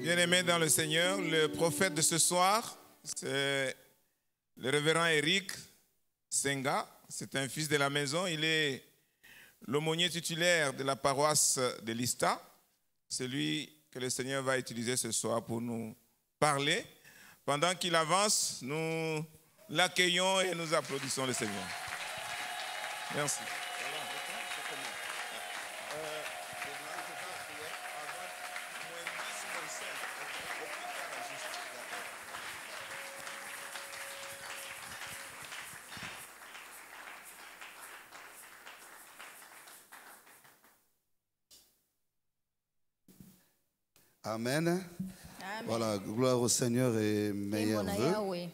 Bien-aimés dans le Seigneur, le prophète de ce soir, c'est le révérend Eric Senga. C'est un fils de la maison. Il est l'aumônier titulaire de la paroisse de Lista. C'est lui que le Seigneur va utiliser ce soir pour nous parler. Pendant qu'il avance, nous l'accueillons et nous applaudissons le Seigneur. Merci. Amen. Amen. Voilà, gloire au Seigneur et meilleurs vœux.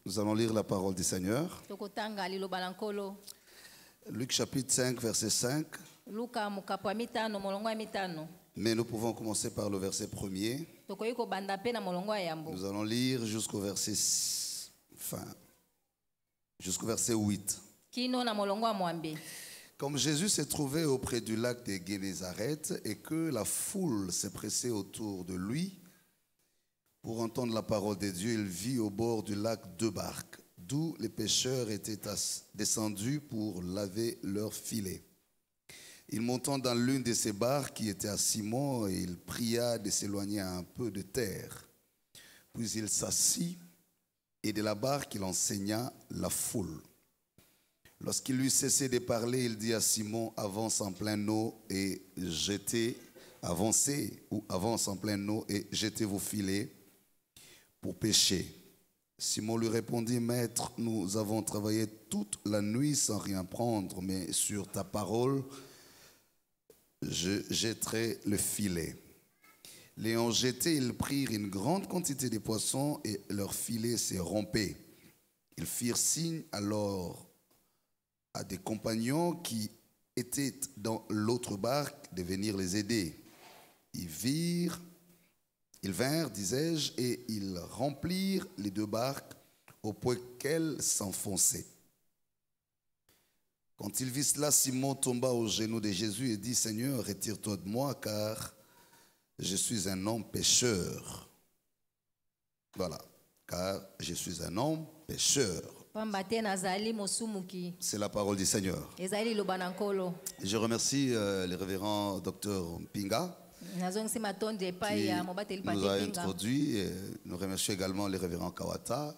Nous allons lire la parole du Seigneur. Luc chapitre 5, verset 5. Mais nous pouvons commencer par le verset 1er. Nous allons lire jusqu'au verset fin, jusqu'au verset 8. Comme Jésus s'est trouvé auprès du lac de Génézareth et que la foule s'est pressée autour de lui pour entendre la parole de Dieu, il vit au bord du lac deux barques, d'où les pêcheurs étaient descendus pour laver leurs filets. Il montant dans l'une de ces barques qui était à Simon, et il pria de s'éloigner un peu de terre. Puis il s'assit et de la barque il enseigna la foule. Lorsqu'il lui cessait de parler, il dit à Simon, avance en pleine eau et avance en pleine eau et jetez vos filets pour pêcher. Simon lui répondit, Maître, nous avons travaillé toute la nuit sans rien prendre, mais sur ta parole, je jetterai le filet. L'ayant jeté, ils prirent une grande quantité de poissons et leur filet s'est rompé. Ils firent signe alors à des compagnons qui étaient dans l'autre barque de venir les aider. Ils vinrent, disais-je, et ils remplirent les deux barques au point qu'elles s'enfonçaient. Quand ils virent cela, Simon tomba aux genoux de Jésus et dit, Seigneur, retire-toi de moi, car je suis un homme pécheur. Voilà, car je suis un homme pécheur. C'est la parole du Seigneur. Je remercie le révérend Dr Mpinga qui nous a introduits. Et nous remercions également le révérend Kawata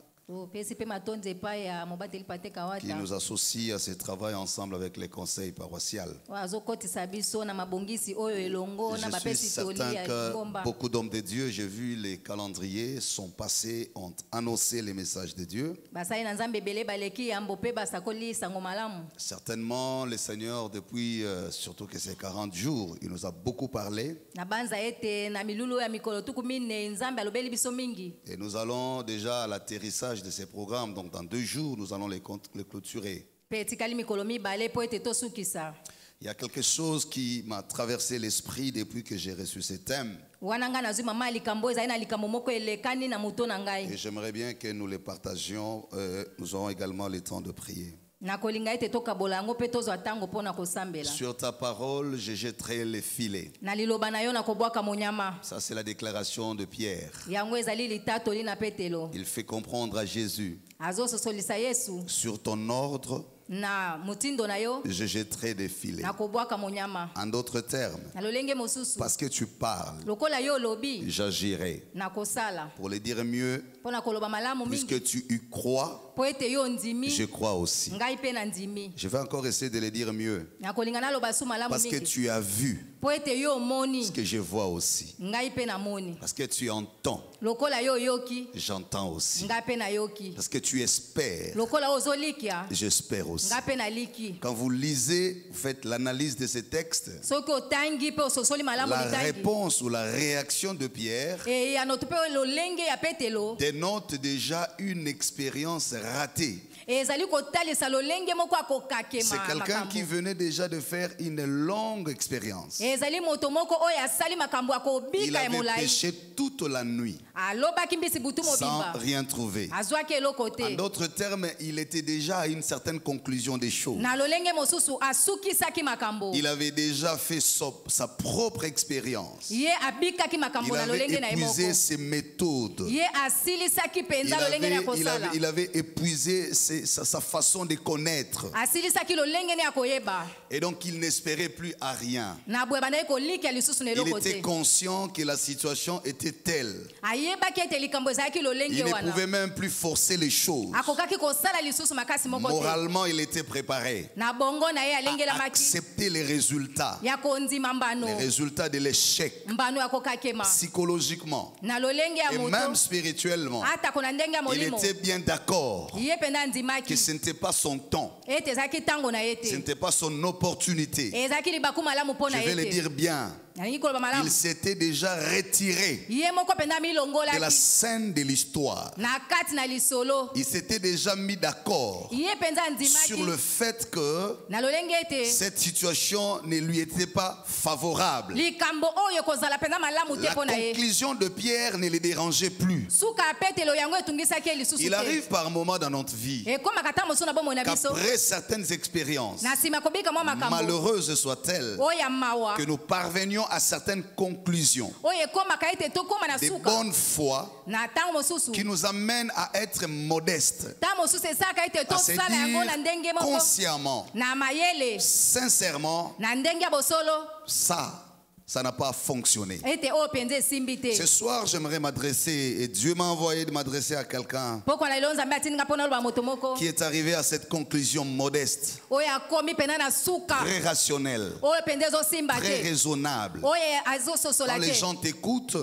qui nous associe à ce travail ensemble avec les conseils paroissiaux. Je suis certain que beaucoup d'hommes de Dieu, j'ai vu les calendriers, sont passés, ont annoncé les messages de Dieu. Certainement, le Seigneur, depuis surtout que ces 40 jours, il nous a beaucoup parlé. Et nous allons déjà à l'atterrissage de ces programmes, donc dans 2 jours, nous allons les clôturer. Il y a quelque chose qui m'a traversé l'esprit depuis que j'ai reçu ces thèmes. Et j'aimerais bien que nous les partagions. Nous aurons également le temps de prier. Sur ta parole, je jetterai les filets. Ça, c'est la déclaration de Pierre. Il fait comprendre à Jésus, sur ton ordre, je jetterai des filets. En d'autres termes, parce que tu parles, j'agirai. Pour le dire mieux, puisque tu y crois, je crois aussi. Je vais encore essayer de le dire mieux. Parce que tu as vu ce que je vois aussi. Parce que tu entends, j'entends aussi. Parce que tu espères, j'espère aussi. Quand vous lisez, vous faites l'analyse de ces textes, la réponse ou la réaction de Pierre dénote déjà une expérience raté. C'est quelqu'un qui venait déjà de faire une longue expérience. Il avait péché toute la nuit sans rien trouver. En d'autres termes, il était déjà à une certaine conclusion des choses. Il avait déjà fait sa propre expérience. Il avait épuisé ses méthodes. Il avait épuisé sa façon de connaître. Et donc il n'espérait plus à rien. Il était conscient que la situation était telle. Il ne pouvait même plus forcer les choses. Moralement, il était préparé à accepter les résultats de l'échec, psychologiquement et même spirituellement. Il était bien d'accord que ce n'était pas son temps, ce n'était pas son opportunité. Je vais le dire bien. Il s'était déjà retiré de la scène de l'histoire. Il s'était déjà mis d'accord sur le fait que cette situation ne lui était pas favorable. La conclusion de Pierre ne le dérangeait plus. Il arrive par moments dans notre vie qu'après certaines expériences, malheureuses soient-elles, que nous parvenions à certaines conclusions de bonne foi qui nous amènent à être modestes, à se dire consciemment, sincèrement, ça n'a pas fonctionné. Ce soir, j'aimerais m'adresser, et Dieu m'a envoyé de m'adresser à quelqu'un qui est arrivé à cette conclusion modeste, très rationnelle, très raisonnable. Quand les gens t'écoutent,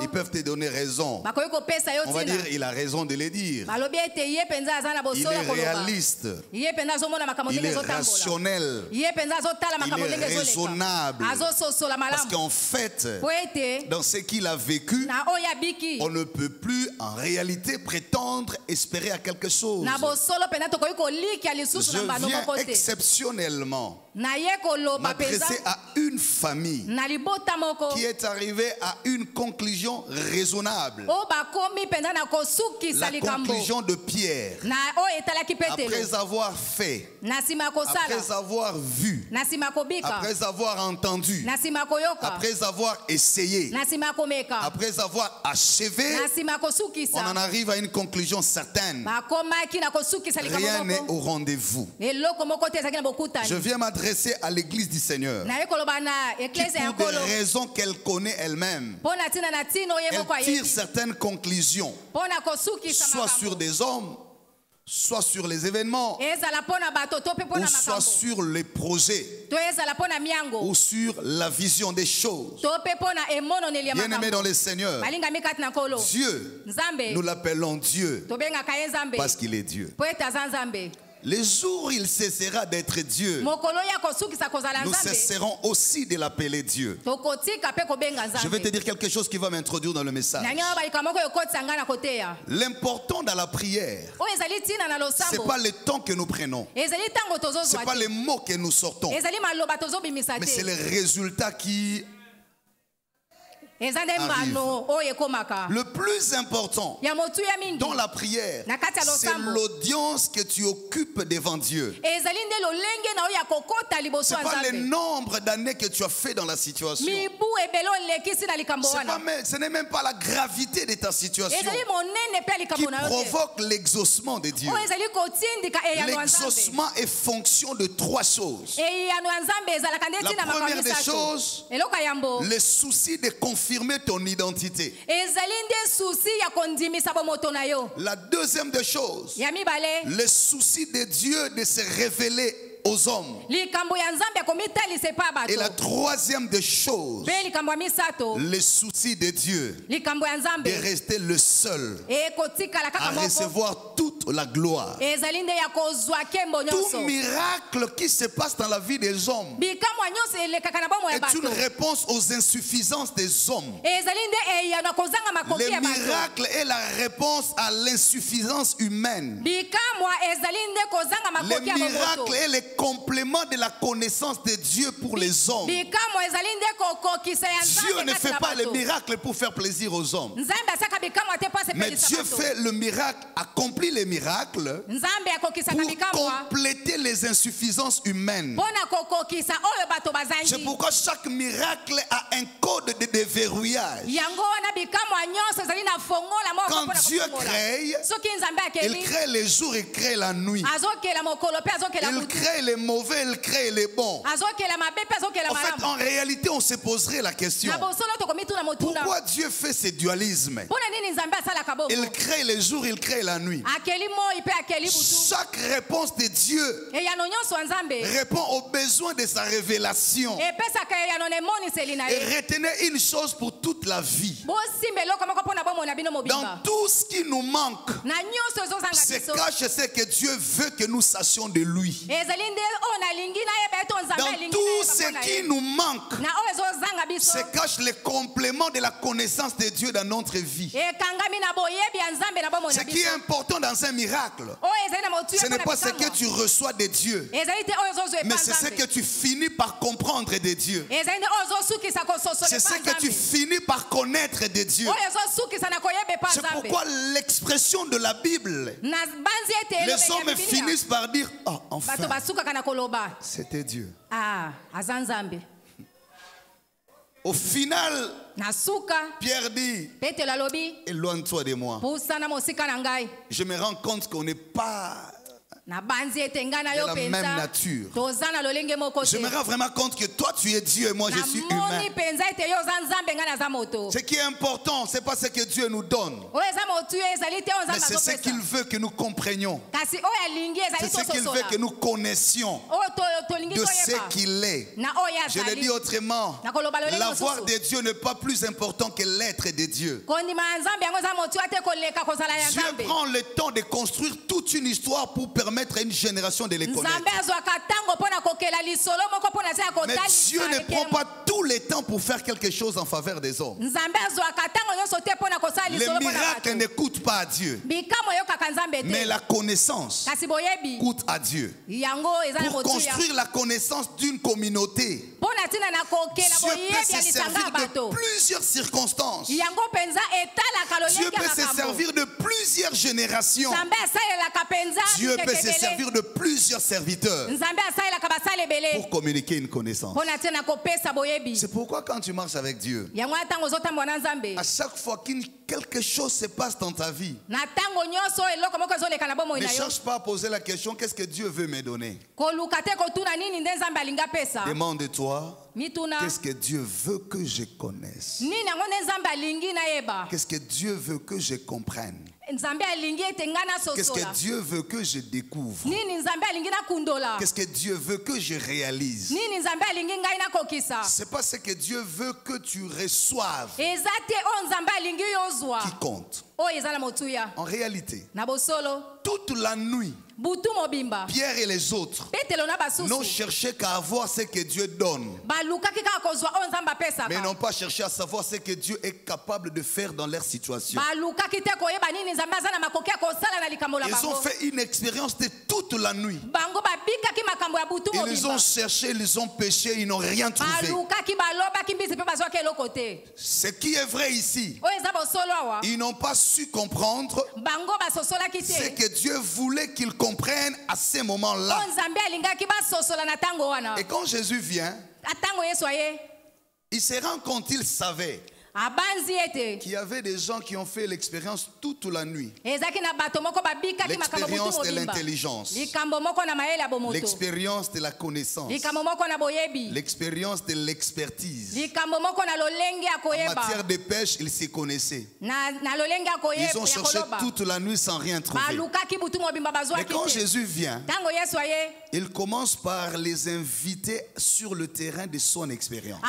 ils peuvent te donner raison. On va dire, il a raison de le dire. Il est réaliste. Il est rationnel. Il est raisonnable. Parce qu'en fait, dans ce qu'il a vécu, on ne peut plus en réalité prétendre espérer à quelque chose. Je viens exceptionnellement m'adresser à une famille qui est arrivée à une conclusion raisonnable. La conclusion de Pierre, après avoir fait, après avoir vu, après avoir entendu, après avoir essayé, après avoir achevé, on en arrive à une conclusion certaine. Rien n'est au rendez-vous. Je viens m'adresser à l'église du Seigneur qui, pour des raisons qu'elle connaît elle-même, elle tire certaines conclusions, soit sur des hommes, soit sur les événements, ou soit sur les projets, ou sur la vision des choses. Bien-aimés dans le Seigneur, Dieu, nous l'appelons Dieu parce qu'il est Dieu. Les jours où il cessera d'être Dieu, nous cesserons aussi de l'appeler Dieu. Je vais te dire quelque chose qui va m'introduire dans le message. L'important dans la prière, ce n'est pas le temps que nous prenons, ce n'est pas les mots que nous sortons, mais c'est le résultat qui arrive. Le plus important dans la prière, c'est l'audience que tu occupes devant Dieu. Ce n'est pas le nombre d'années que tu as fait dans la situation. Ce n'est même pas la gravité de ta situation qui provoque l'exaucement de Dieu. L'exaucement est fonction de trois choses. La première des choses, le souci de confirmer ton identité. La deuxième des choses, le souci de Dieu de se révéler aux hommes. Et la troisième des choses, le souci de Dieu de rester le seul à recevoir toute la gloire. Tout miracle qui se passe dans la vie des hommes est une réponse aux insuffisances des hommes. Le miracle est la réponse à l'insuffisance humaine. Le miracle est le complément de la connaissance de Dieu pour les hommes. Dieu ne fait pas le miracle pour faire plaisir aux hommes. Mais Dieu fait le miracle, accomplit les miracles pour compléter les insuffisances humaines. C'est pourquoi chaque miracle a un code de déverrouillage. Quand Dieu crée, il crée les jours, il crée la nuit. Il crée les mauvais, il crée les bons. En fait, en réalité, on se poserait la question: pourquoi Dieu fait ce dualisme? Il crée les jours, il crée la nuit. Chaque réponse de Dieu répond aux besoins de sa révélation. Et retenez une chose pour toute la vie: dans tout ce qui nous manque se cache ce que Dieu veut que nous sachions de lui. Dans tout ce qui nous manque se cache le complément de la connaissance de Dieu dans notre vie. Ce qui est important dans un miracle, ce n'est pas ce que tu reçois de Dieu, mais c'est ce que tu finis par comprendre de Dieu. C'est ce que tu finis par connaître de Dieu. C'est pourquoi l'expression de la Bible, les hommes finissent par dire: oh, enfin, c'était Dieu. Au final, Pierre dit: éloigne-toi de moi. Je me rends compte qu'on n'est pas de la même nature. Je me rends vraiment compte que toi tu es Dieu et moi je suis humain. Ce qui est important, ce n'est pas ce que Dieu nous donne, mais c'est ce qu'il veut que nous comprenions. C'est ce qu'il veut que nous connaissions de ce qu'il est. Je le dis autrement: l'avoir de Dieu n'est pas plus important que l'être de Dieu. Dieu prend le temps de construire toute une histoire pour permettre à une génération de les connaître. Mais Dieu ne prend pas tout le temps pour faire quelque chose en faveur des hommes. Le miracle ne coûte pas à Dieu, mais la connaissance coûte à Dieu. Pour construire la connaissance d'une communauté, Dieu peut se servir de plusieurs circonstances. Dieu peut se servir de plusieurs générations. Dieu peut se servir de plusieurs serviteurs pour communiquer une connaissance. C'est pourquoi quand tu marches avec Dieu, à chaque fois que quelque chose se passe dans ta vie, ne cherche pas à poser la question: qu'est-ce que Dieu veut me donner? Demande-toi: qu'est-ce que Dieu veut que je connaisse? Qu'est-ce que Dieu veut que je comprenne? Qu'est-ce que Dieu veut que je découvre? Qu'est-ce que Dieu veut que je réalise? C'est pas ce que Dieu veut que tu reçoives qui compte. En réalité, toute la nuit, Pierre et les autres n'ont cherché qu'à avoir ce que Dieu donne, mais n'ont pas cherché à savoir ce que Dieu est capable de faire dans leur situation. Ils ont fait une expérience de toute la nuit. Ils ont cherché, ils ont péché, ils n'ont rien trouvé. Ce qui est vrai ici, ils n'ont pas su comprendre ce que Dieu voulait qu'ils comprennent à ce moment-là. Et quand Jésus vient, il se rend compte, il savait qu'il y avait des gens qui ont fait l'expérience toute la nuit. L'expérience de l'intelligence, l'expérience de la connaissance, l'expérience de l'expertise. En matière de pêche, ils se connaissaient. Ils ont cherché toute la nuit sans rien trouver. Mais quand Jésus vient, Il commence par les inviter sur le terrain de son expérience.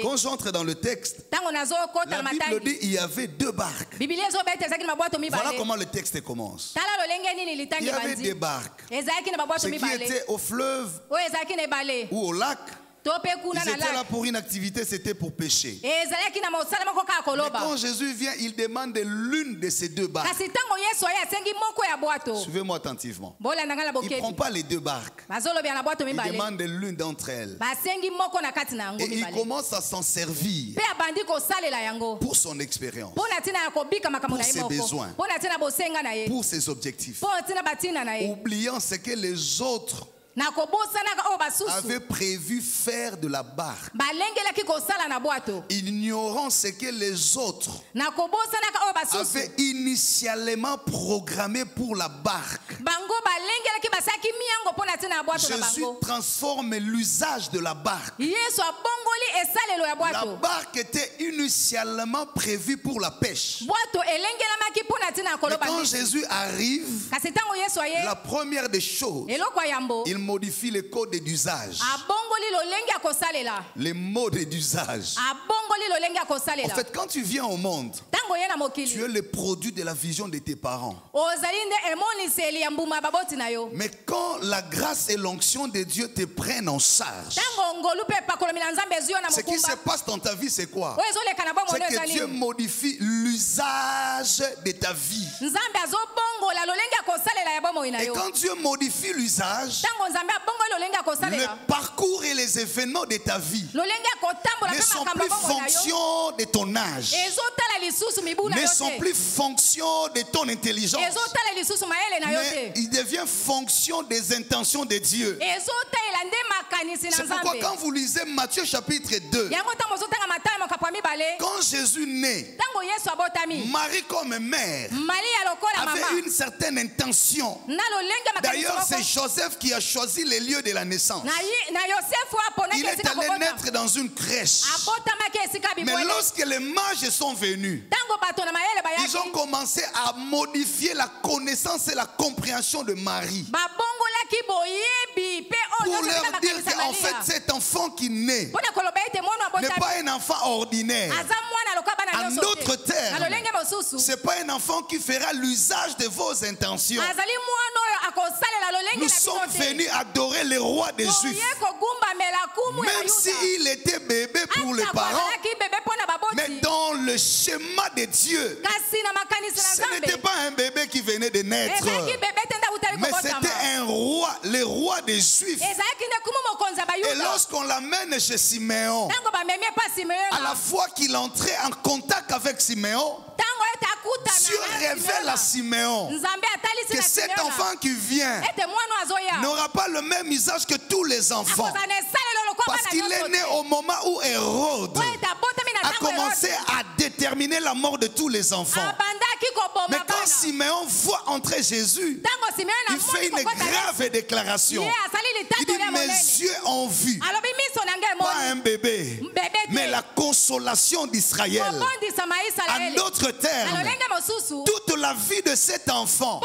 Quand j'entre dans le texte, la Bible dit qu'il y avait 2 barques. Voilà comment le texte commence. Il y avait des barques. Ce qui était au fleuve ou au lac. Ils étaient là pour une activité, c'était pour pêcher. Mais quand Jésus vient, il demande l'une de ces 2 barques. Suivez-moi attentivement. Il ne prend pas les 2 barques. Il demande l'une d'entre elles. Et il commence à s'en servir pour son expérience, pour ses besoins, pour ses objectifs, oubliant ce que les autres avait prévu faire de la barque, ignorant ce que les autres avaient initialement programmé pour la barque. Jésus transforme l'usage de la barque. La barque était initialement prévue pour la pêche. Mais quand Jésus arrive, la première des choses, il modifie les codes d'usage, les modes d'usage. En fait, quand tu viens au monde, tu es le produit de la vision de tes parents. Mais quand la grâce et l'onction de Dieu te prennent en charge, ce qui se passe dans ta vie, c'est quoi? C'est que Dieu modifie l'usage de ta vie. Et quand Dieu modifie l'usage, le parcours et les événements de ta vie ne sont plus fonction de ton âge, ne sont plus fonction de ton intelligence, mais il devient fonction des intentions de Dieu. C'est pourquoi quand vous lisez Matthieu chapitre 2, quand Jésus naît, Marie comme mère avait une certaine intention. D'ailleurs, c'est Joseph qui a choisi les lieux de la naissance. Il est allé naître dans une crèche. Mais lorsque les mages sont venus, ils ont commencé à modifier la connaissance et la compréhension de Marie, pour leur dire qu'en fait cet enfant qui naît n'est pas un enfant ordinaire. En d'autres termes, ce n'est pas un enfant qui fera l'usage de vos intentions. Nous sommes venus adorer le roi des Juifs, même s'il était bébé pour les parents. Mais dans le schéma de Dieu, ce n'était pas un bébé qui venait de naître, mais c'était un roi, le roi des Juifs. Et lorsqu'on l'amène chez Siméon, à la fois qu'il entrait en contact avec Siméon, Dieu révèle à Siméon que cet enfant qui vient n'aura pas le même usage que tous les enfants, parce qu'il est né au moment où Hérode a commencé à déterminer la mort de tous les enfants. Mais quand Siméon voit entrer Jésus, il fait une grave déclaration. Il dit: mes yeux ont vu, pas un bébé, mais la consolation d'Israël. En d'autres termes, toute la vie de cet enfant,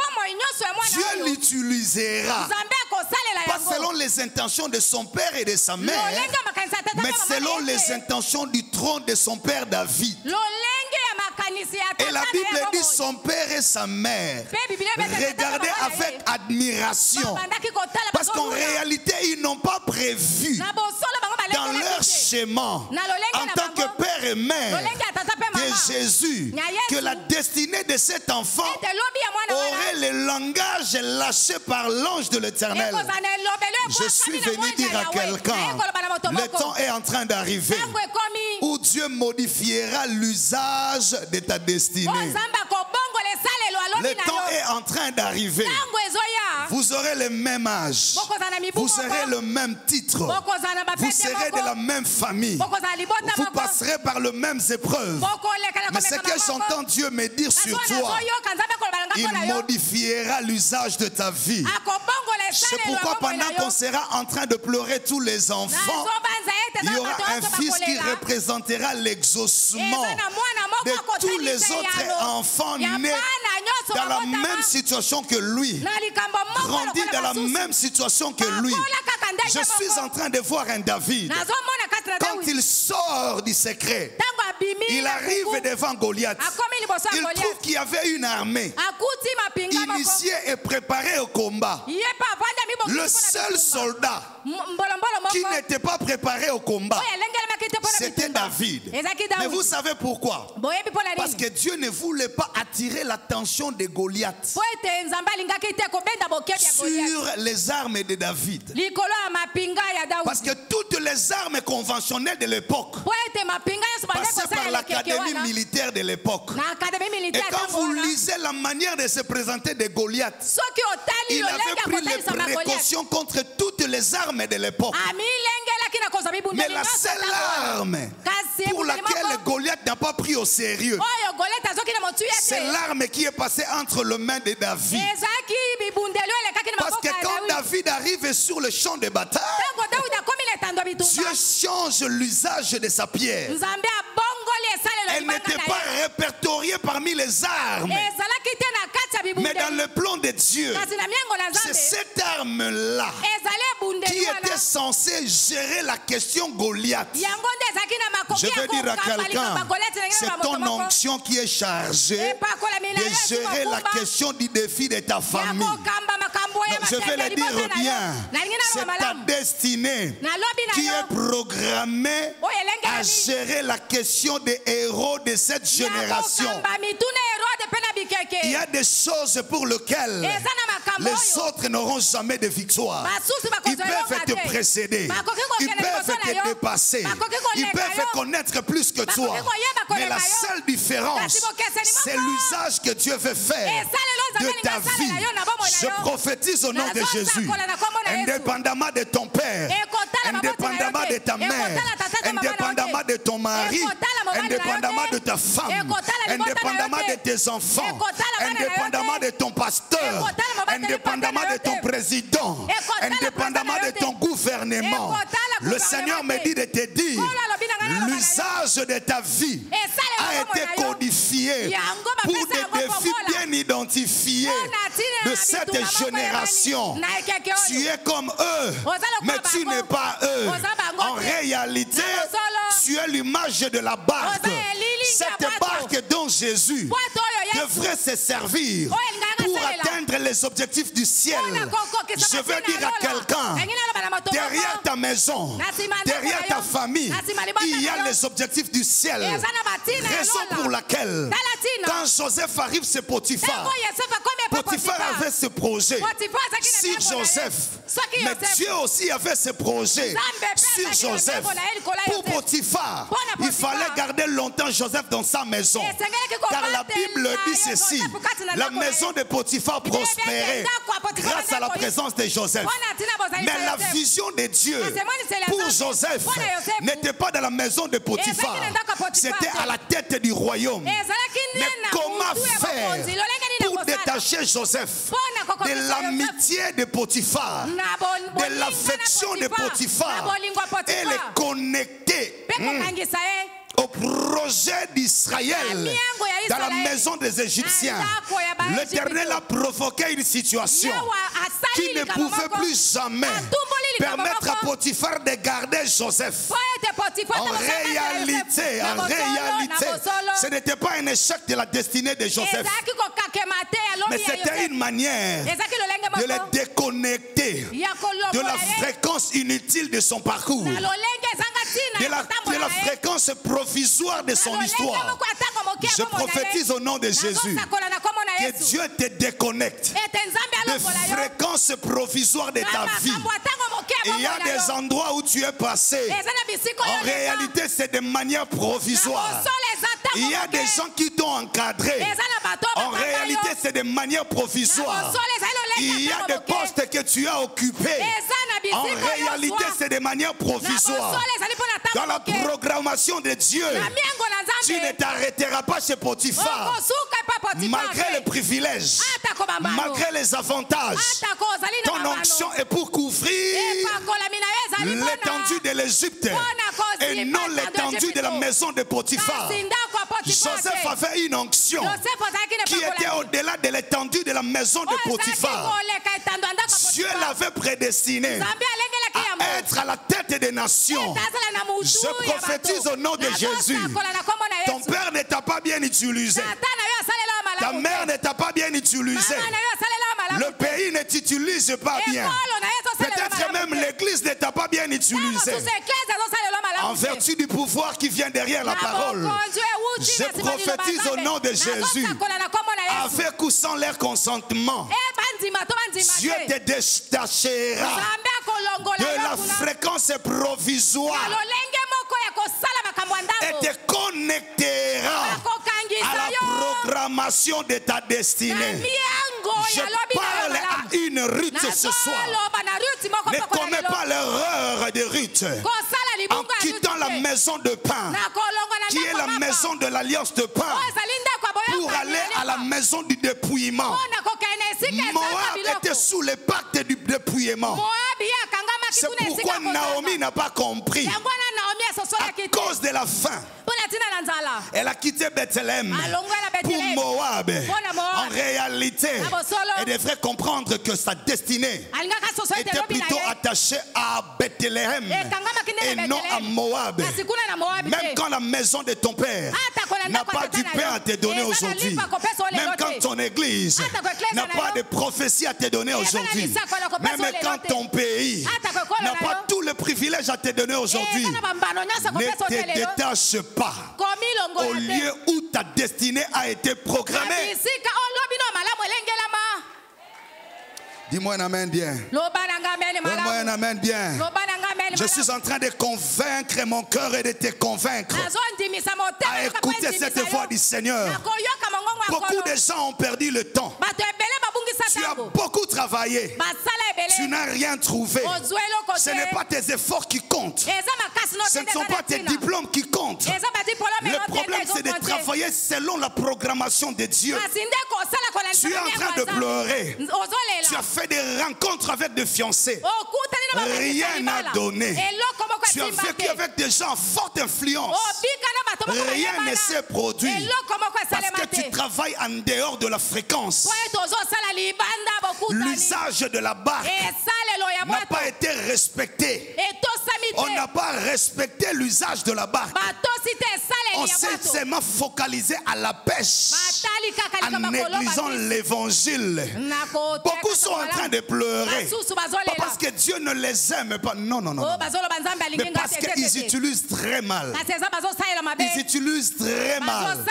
Dieu l'utilisera, pas selon les intentions de son père et de sa mère, mais selon les intentions du trône de son père David. Et la Bible dit son père et sa mère regardaient avec admiration, parce qu'en réalité ils n'ont pas prévu dans leur schéma en tant que père et mère de Jésus que la destinée de cet enfant aurait le langage lâché par l'ange de l'Éternel. Je suis venu dire à quelqu'un, le temps est en train d'arriver où Dieu modifiera l'usage de ta destinée. Le temps est en train d'arriver. Vous aurez le même âge, vous aurez le même titre, vous serez de la même famille, vous passerez par les mêmes épreuves. Mais ce que j'entends Dieu me dire sur toi, il modifiera l'usage de ta vie. C'est pourquoi pendant qu'on sera en train de pleurer tous les enfants, il y aura un fils qui représentera l'exaucement de tous les autres enfants nés dans la même situation que lui, grandi dans la même situation que lui. Je suis en train de voir un David. Quand il sort du secret, il arrive devant Goliath. Il trouve qu'il y avait une armée initiée et préparée au combat. Le seul soldat qui n'était pas préparé au combat, c'était David. Mais vous savez pourquoi? Parce que Dieu ne voulait pas attirer l'attention de Goliath sur les armes de David. Parce que toutes les armes conventionnelles de l'époque passaient par l'académie militaire de l'époque. Et quand vous lisez la manière de se présenter de Goliath, il avait pris les précautions contre toutes les armes de l'époque. Mais la seule arme pour laquelle Goliath n'a pas pris au sérieux, c'est l'arme qui est passée entre les mains de David. Parce que quand David arrive sur le champ de bataille, Dieu change l'usage de sa pierre. Elle n'était pas répertoriée parmi les armes, mais dans le plan de Dieu, c'est cette arme-là qui était censée gérer la question Goliath. Je veux dire à quelqu'un, c'est ton onction qui est chargée de gérer la question du défi de ta famille. Je vais le dire bien, c'est ta destinée qui est programmée à gérer la question des héros de cette génération. Il y a des choses pour lesquelles les autres n'auront jamais de victoire. Ils peuvent te précéder, ils peuvent te dépasser, ils peuvent connaître plus que toi. Mais la seule différence, c'est l'usage que Dieu veut faire de ta vie. Je prophétise au nom de Jésus, indépendamment de ton père, indépendamment de ta mère, indépendamment de ton mari, indépendamment de ta femme, indépendamment de tes enfants, indépendamment de ton pasteur, indépendamment de ton président, indépendamment de ton gouvernement. Le Seigneur me dit de te dire, l'usage de ta vie a été codifié pour des défis bien identifiés de cette génération. Tu es comme eux, mais tu n'es pas eux. En réalité, tu es l'image de la barque. Cette barque dont Jésus devrait se servir pour atteindre les objectifs du ciel. Je veux dire à quelqu'un, derrière ta maison, derrière ta famille, il y a les objectifs du ciel. Raison pour laquelle, quand Joseph arrive, c'est Potiphar. Potiphar avait ce projet sur Joseph. Mais Dieu aussi avait ce projet sur Joseph. Pour Potiphar, il fallait garder longtemps Joseph dans sa maison. Car la Bible dit ceci, la maison de Potiphar prospérait grâce à la présence de Joseph. Mais la vision de Dieu pour Joseph n'était pas dans la maison de Potiphar, c'était à la tête du royaume. Mais comment faire pour détacher Joseph de l'amitié de Potiphar, de l'affection de Potiphar et les connecter au projet d'Israël dans la maison des Égyptiens? L'Éternel a provoqué une situation qui ne pouvait plus jamais permettre à Potiphar de garder Joseph. En réalité, ce n'était pas un échec de la destinée de Joseph, mais c'était une manière de le déconnecter de la fréquence inutile de son parcours, de la fréquence provisoire de son histoire. Je prophétise au nom de Jésus que Dieu te déconnecte de fréquences provisoires de ta vie. Il y a des endroits où tu es passé. En réalité, c'est de manière provisoire. Il y a des gens qui t'ont encadré. En réalité, c'est de manière provisoire. Il y a des postes que tu as occupés. En réalité, c'est de manière provisoire. Dans la programmation de Dieu, tu ne t'arrêteras pas chez Potiphar. Malgré les privilèges, malgré les avantages, ton onction est pour couvrir l'étendue de l'Égypte et non l'étendue de la maison de Potiphar. Joseph avait une onction qui était au-delà de l'étendue de la maison de Potiphar. Dieu l'avait prédestiné à être à la tête des nations. Je prophétise au nom de Jésus. Ton père ne t'a pas bien utilisé. Ta mère ne t'a pas bien utilisé. Le pays ne t'utilise pas bien. Peut-être même l'église ne t'a pas bien utilisé. En vertu du pouvoir qui vient derrière la parole, je prophétise au nom de Jésus, avec ou sans leur consentement, Dieu te détachera de la fréquence provisoire et te connectera à la programmation de ta destinée. Je parle à une Ruth ce soir. Ne commets pas l'erreur de Ruth en quittant la maison de pain, qui est la maison de l'alliance de pain, pour aller à la maison du dépouillement. Moab était sous le pacte du dépouillement. C'est pourquoi Naomi n'a pas compris. À cause de la faim, elle a quitté Bethléem pour Moab. En réalité, elle devrait comprendre que sa destinée était plutôt attachée à Bethléem et non à Moab. Même quand la maison de ton père n'a pas du pain à te donner aujourd'hui, même quand ton église n'a pas de prophétie à te donner aujourd'hui, même quand ton pays n'a pas tous les privilèges à te donner aujourd'hui, ne te détache pas au lieu où ta destinée a été programmée. Dis-moi un amen bien. Dis-moi un amen bien. Je suis en train de convaincre mon cœur et de te convaincre à écouter cette voix du Seigneur. Beaucoup de gens ont perdu le temps. Tu as beaucoup travaillé. Tu n'as rien trouvé. Ce n'est pas tes efforts qui comptent. Ce ne sont pas tes diplômes qui comptent. Le problème, c'est de travailler selon la programmation de Dieu. Tu es en train de pleurer. Tu as fait des rencontres avec des fiancés. Rien n'a donné. Tu as vécu avec des gens à forte influence. Rien ne s'est produit. Parce que tu travailles en dehors de la fréquence. L'usage de la barque n'a pas été respecté. On n'a pas respecté l'usage de la barque. On s'est seulement focalisé à la pêche en négligeant l'évangile. Beaucoup sont en train de pleurer. Pas parce que Dieu ne les aime pas. Non, non, non. Mais parce qu'ils utilisent très mal. Ils utilisent très mal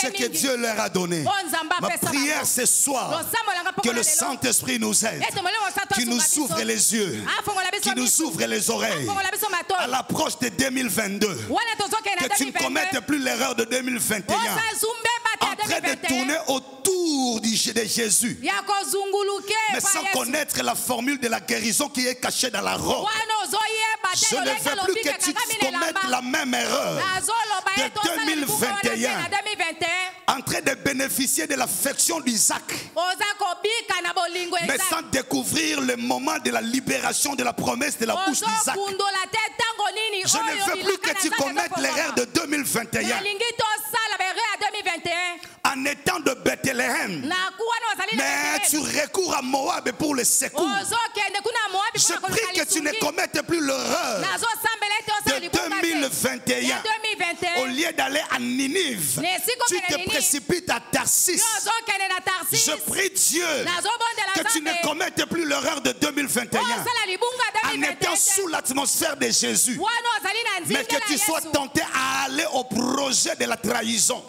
ce que Dieu leur a donné. Ma prière ce soir, que le Saint-Esprit nous aide, qu'il nous ouvre les yeux, qu'il nous ouvre les oreilles à l'approche de 2022. Que tu ne commettes plus l'erreur de 2021 en train de tourner autour de Jésus, mais sans connaître la formule de la guérison qui est cachée dans la robe. Je ne veux plus que tu commettes la même erreur de 2021 en train de bénéficier de l'affection d'Isaac, mais sans découvrir le moment de la libération de la promesse de la bouche d'Isaac. Je ne veux plus que tu commettes l'erreur de 2021 en étant de Bethléem, mais tu recours à Moab pour le secours. Je prie que tu ne commettes plus l'erreur de 2021. Au lieu d'aller à Ninive, tu te précipites à Tarsis. Je prie Dieu que tu ne commettes plus l'erreur de 2021 en étant sous l'atmosphère de Jésus, mais que tu sois tenté à aller au projet de la trahison.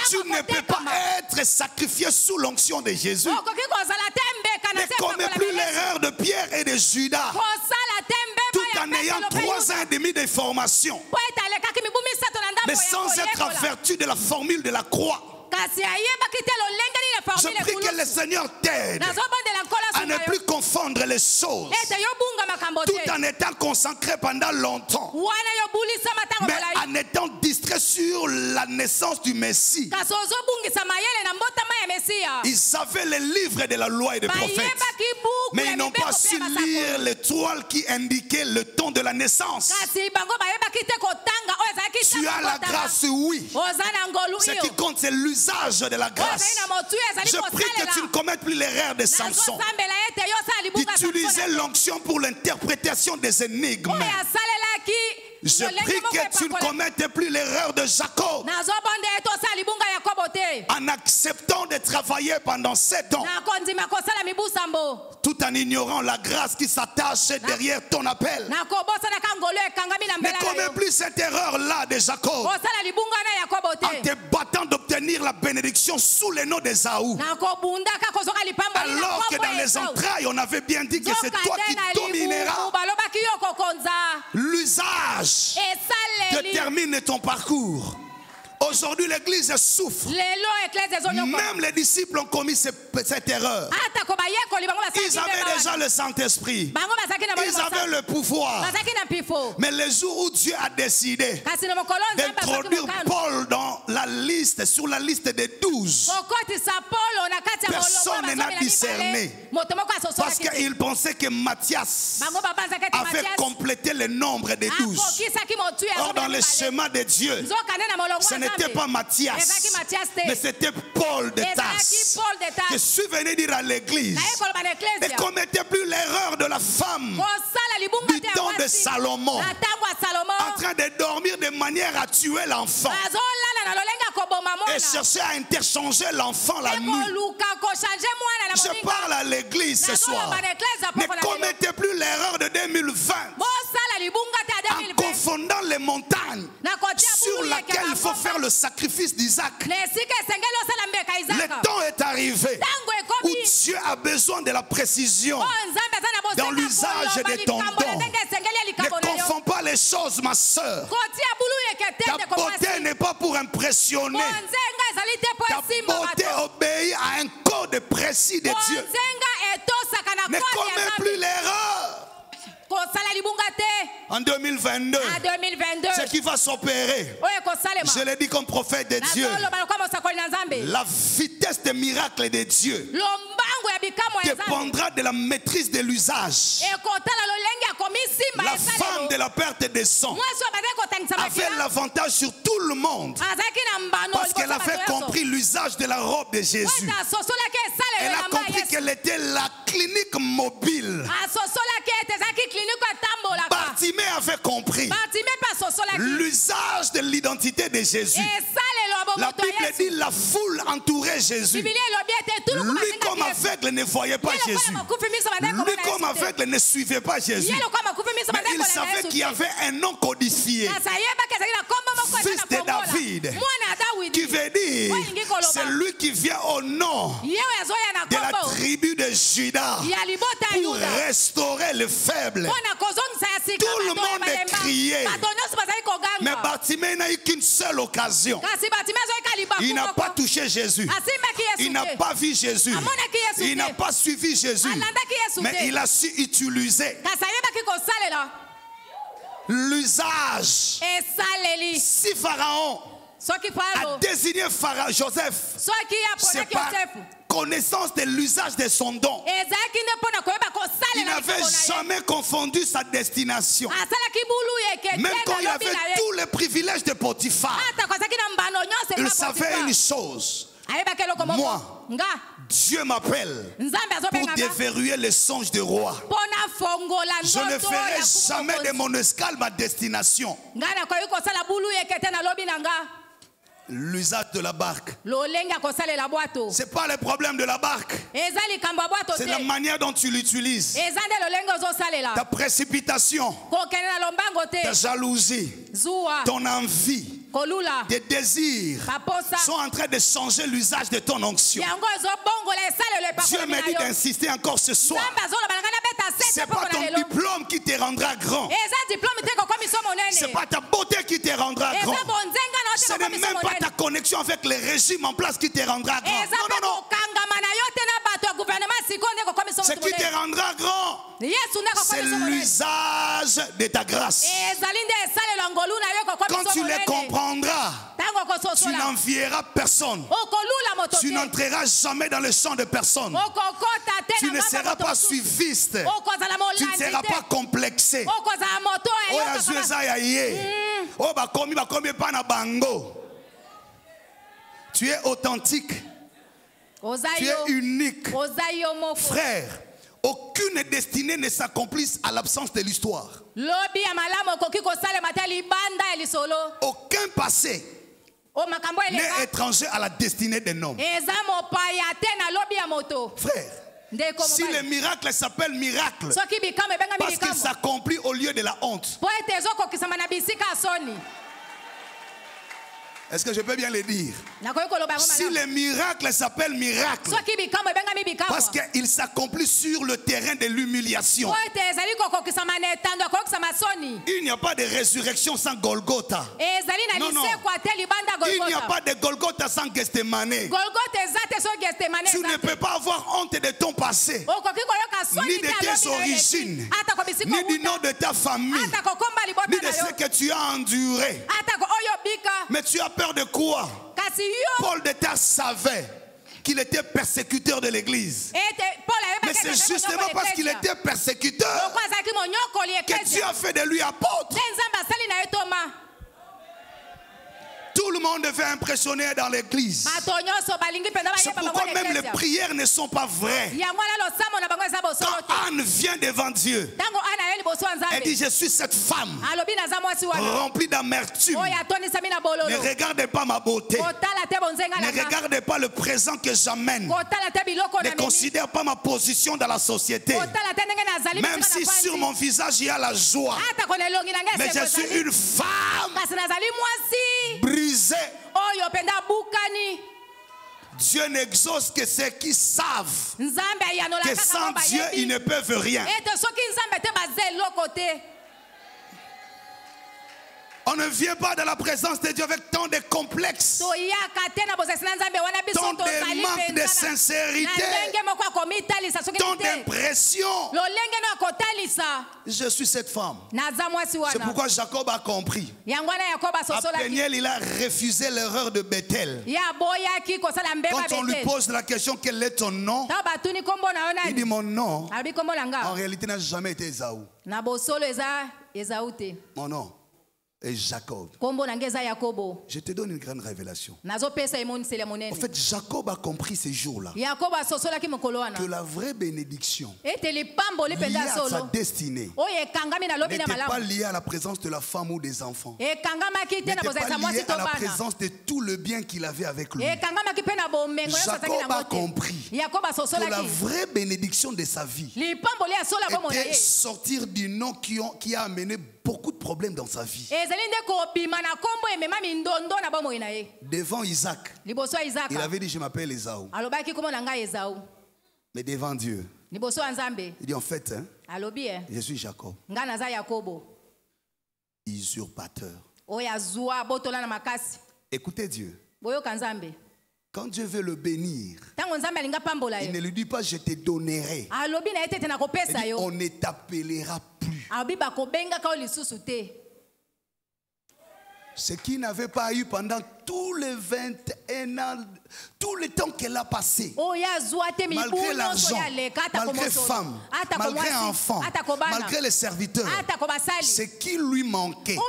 Tu ne peux pas être sacrifié sous l'onction de Jésus. Ne commets plus l'erreur de Pierre et de Judas, tout en ayant 3 ans et demi de formation, mais sans être averti de la formule de la croix. Je prie que le Seigneur t'aide à ne plus confier confondre les choses tout en étant consacré pendant longtemps, mais en étant distrait sur la naissance du Messie. Ils savaient les livres de la loi et des prophètes, mais ils n'ont pas su lire l'étoile qui indiquait le temps de la naissance. Tu as la grâce, oui. Ce qui compte, c'est l'usage de la grâce. Je prie que tu ne commettes plus l'erreur de Samson, d'utiliser l'onction pour l'interprétation des énigmes. Je prie que tu ne commettes plus l'erreur de Jacob, en acceptant de travailler pendant 7 ans, tout en ignorant la grâce qui s'attache derrière ton appel. Ne commets plus cette erreur-là de Jacob, en te battant d'obtenir la bénédiction sous le nom d'Ésaü, alors que dans les entrailles on avait bien dit que c'est toi qui domineras. L'usage détermine ton parcours. Aujourd'hui, l'église souffre. Même les disciples ont commis cette erreur. Ils avaient déjà le Saint-Esprit. Ils avaient le pouvoir. Mais le jour où Dieu a décidé d'introduire Paul dans la liste, sur la liste des 12, personne n'a discerné. Parce qu'il pensait que Matthias avait complété le nombre des 12. Or, dans le schéma de Dieu, ce n'était pas Matthias, mais c'était Paul de Tarse. Je suis venu dire à l'église, ne commettez plus l'erreur de la femme du temps de Salomon, en train de dormir de manière à tuer l'enfant et chercher à interchanger l'enfant la nuit. Je parle à l'église ce soir. Ne commettez plus l'erreur de 2020 en confondant les montagnes sur lesquelles il faut faire le sacrifice d'Isaac. Le temps est arrivé où Dieu a besoin de la précision dans l'usage de ton don. Ne confonds pas les choses, ma soeur. Ta beauté n'est pas pour impressionner. Ta beauté obéit à un code précis de Dieu. Ne commets plus l'erreur. En 2022, ce qui va s'opérer, je l'ai dit comme prophète de Dieu, la vitesse des miracles de Dieu dépendra de la maîtrise de l'usage. La femme de la perte de sang avait l'avantage sur tout le monde parce qu'elle avait compris l'usage de la robe de Jésus. Elle a compris qu'elle était la clinique mobile. Bartimée avait compris l'usage de l'identité de Jésus. La Bible dit la foule entourait Jésus. Lui comme aveugle ne voyait pas Jésus. Lui comme aveugle ne suivait pas Jésus. Mais il savait qu'il y avait un nom codifié, fils de David, qui veut dire c'est lui qui vient au nom de la tribu de Juda pour restaurer le faible. Tout le monde est crié. Mais Bartimée n'a eu qu'une seule occasion. Il n'a pas touché Jésus. Il n'a pas vu Jésus. Il n'a pas suivi Jésus. Mais il a su utiliser l'usage. Si Pharaon a désigné Joseph, c'est par connaissance de l'usage de son don. Il n'avait jamais confondu sa destination. Même quand il avait tous les privilèges de Potiphar, il savait une chose. Moi, Dieu m'appelle pour déverrouiller les songes des rois. Je ne ferai jamais de mon escale ma destination. L'usage de la barque, c'est pas le problème de la barque, c'est la manière dont tu l'utilises. Ta précipitation, ta jalousie, ton envie, tes désirs sont en train de changer l'usage de ton onction. Dieu m'a dit d'insister encore ce soir. C'est pas ton diplôme qui te rendra grand. C'est pas ta beauté qui te rendra grand. Ce n'est même pas ta connexion avec les régimes en place qui te rendra grand. Non, non, non. Ce qui te rendra grand, c'est l'usage de ta grâce. Quand tu les comprendras, tu n'envieras personne. Tu n'entreras jamais dans le champ de personne. Tu ne seras pas suiviste. Tu ne seras pas complexé. Tu es authentique. Tu es unique. Frère, aucune destinée ne s'accomplisse à l'absence de l'histoire. Aucun passé n'est étranger à la destinée d'un homme. Frère, si le miracle s'appelle miracle, parce qu'il s'accomplit au lieu de la honte. Est-ce que je peux bien le dire? Si le miracle s'appelle miracle, parce qu'il s'accomplit sur le terrain de l'humiliation. Il n'y a pas de résurrection sans Golgotha. Non, non. Il n'y a pas de Golgotha sans Gethsemane. Tu ne peux pas avoir honte de ton passé, ni de tes origines, ni du nom de ta famille, ni de ce que tu as enduré. Mais tu as peur de quoi? Paul de Tarse savait qu'il était persécuteur de l'église. Mais c'est justement parce qu'il était persécuteur que Dieu a fait de lui apôtre. Tout le monde veut impressionner dans l'église. C'est pourquoi même les prières ne sont pas vraies. Quand Anne vient devant Dieu, elle dit: je suis cette femme remplie d'amertume. Ne regardez pas ma beauté. Ne regardez pas le présent que j'amène. Ne considère pas ma position dans la société. Même si sur mon visage il y a la joie, mais je suis une femme brisée. Dieu n'exauce que ceux qui savent que sans Dieu ils ne peuvent rien. On ne vient pas dans la présence de Dieu avec tant de complexes, tant de manque de sincérité, tant d'impression. Je suis cette femme. C'est pourquoi Jacob a compris. À Péniel, il a refusé l'erreur de Bethel. Quand on lui pose la question: quel est ton nom? Il dit: mon nom en réalité n'a jamais été Esaü. Mon nom et Jacob. Je te donne une grande révélation. En fait, Jacob a compris ces jours-là que la vraie bénédiction liée à sa destinée n'était pas liée à la présence de la femme ou des enfants, n'était pas liée à la présence de tout le bien qu'il avait avec lui. Jacob a compris que la vraie bénédiction de sa vie était sortir du nom qui a amené beaucoup de problèmes dans sa vie. Devant Isaac, il avait dit: je m'appelle Esaü. Mais devant Dieu, il dit: en fait, je suis Jacob, usurpateur. Écoutez Dieu. Quand Dieu veut le bénir, il ne lui dit pas: je te donnerai. Il dit: on ne t'appellera plus. Ce qu'il n'avait pas eu pendant tous les 21 ans, tout le temps qu'elle a passé, malgré l'argent, malgré femme, malgré enfant, malgré les serviteurs, ce qui lui manquait pour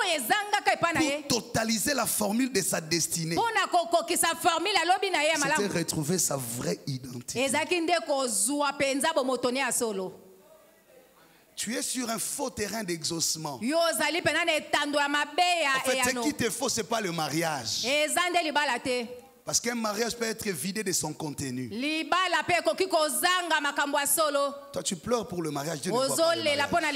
totaliser la formule de sa destinée, c'était retrouver sa vraie identité. Tu es sur un faux terrain d'exaucement. En fait, ce qui te faut, ce n'est pas le mariage. Parce qu'un mariage peut être vidé de son contenu. Toi, tu pleures pour le mariage. Dieu ne voit pas le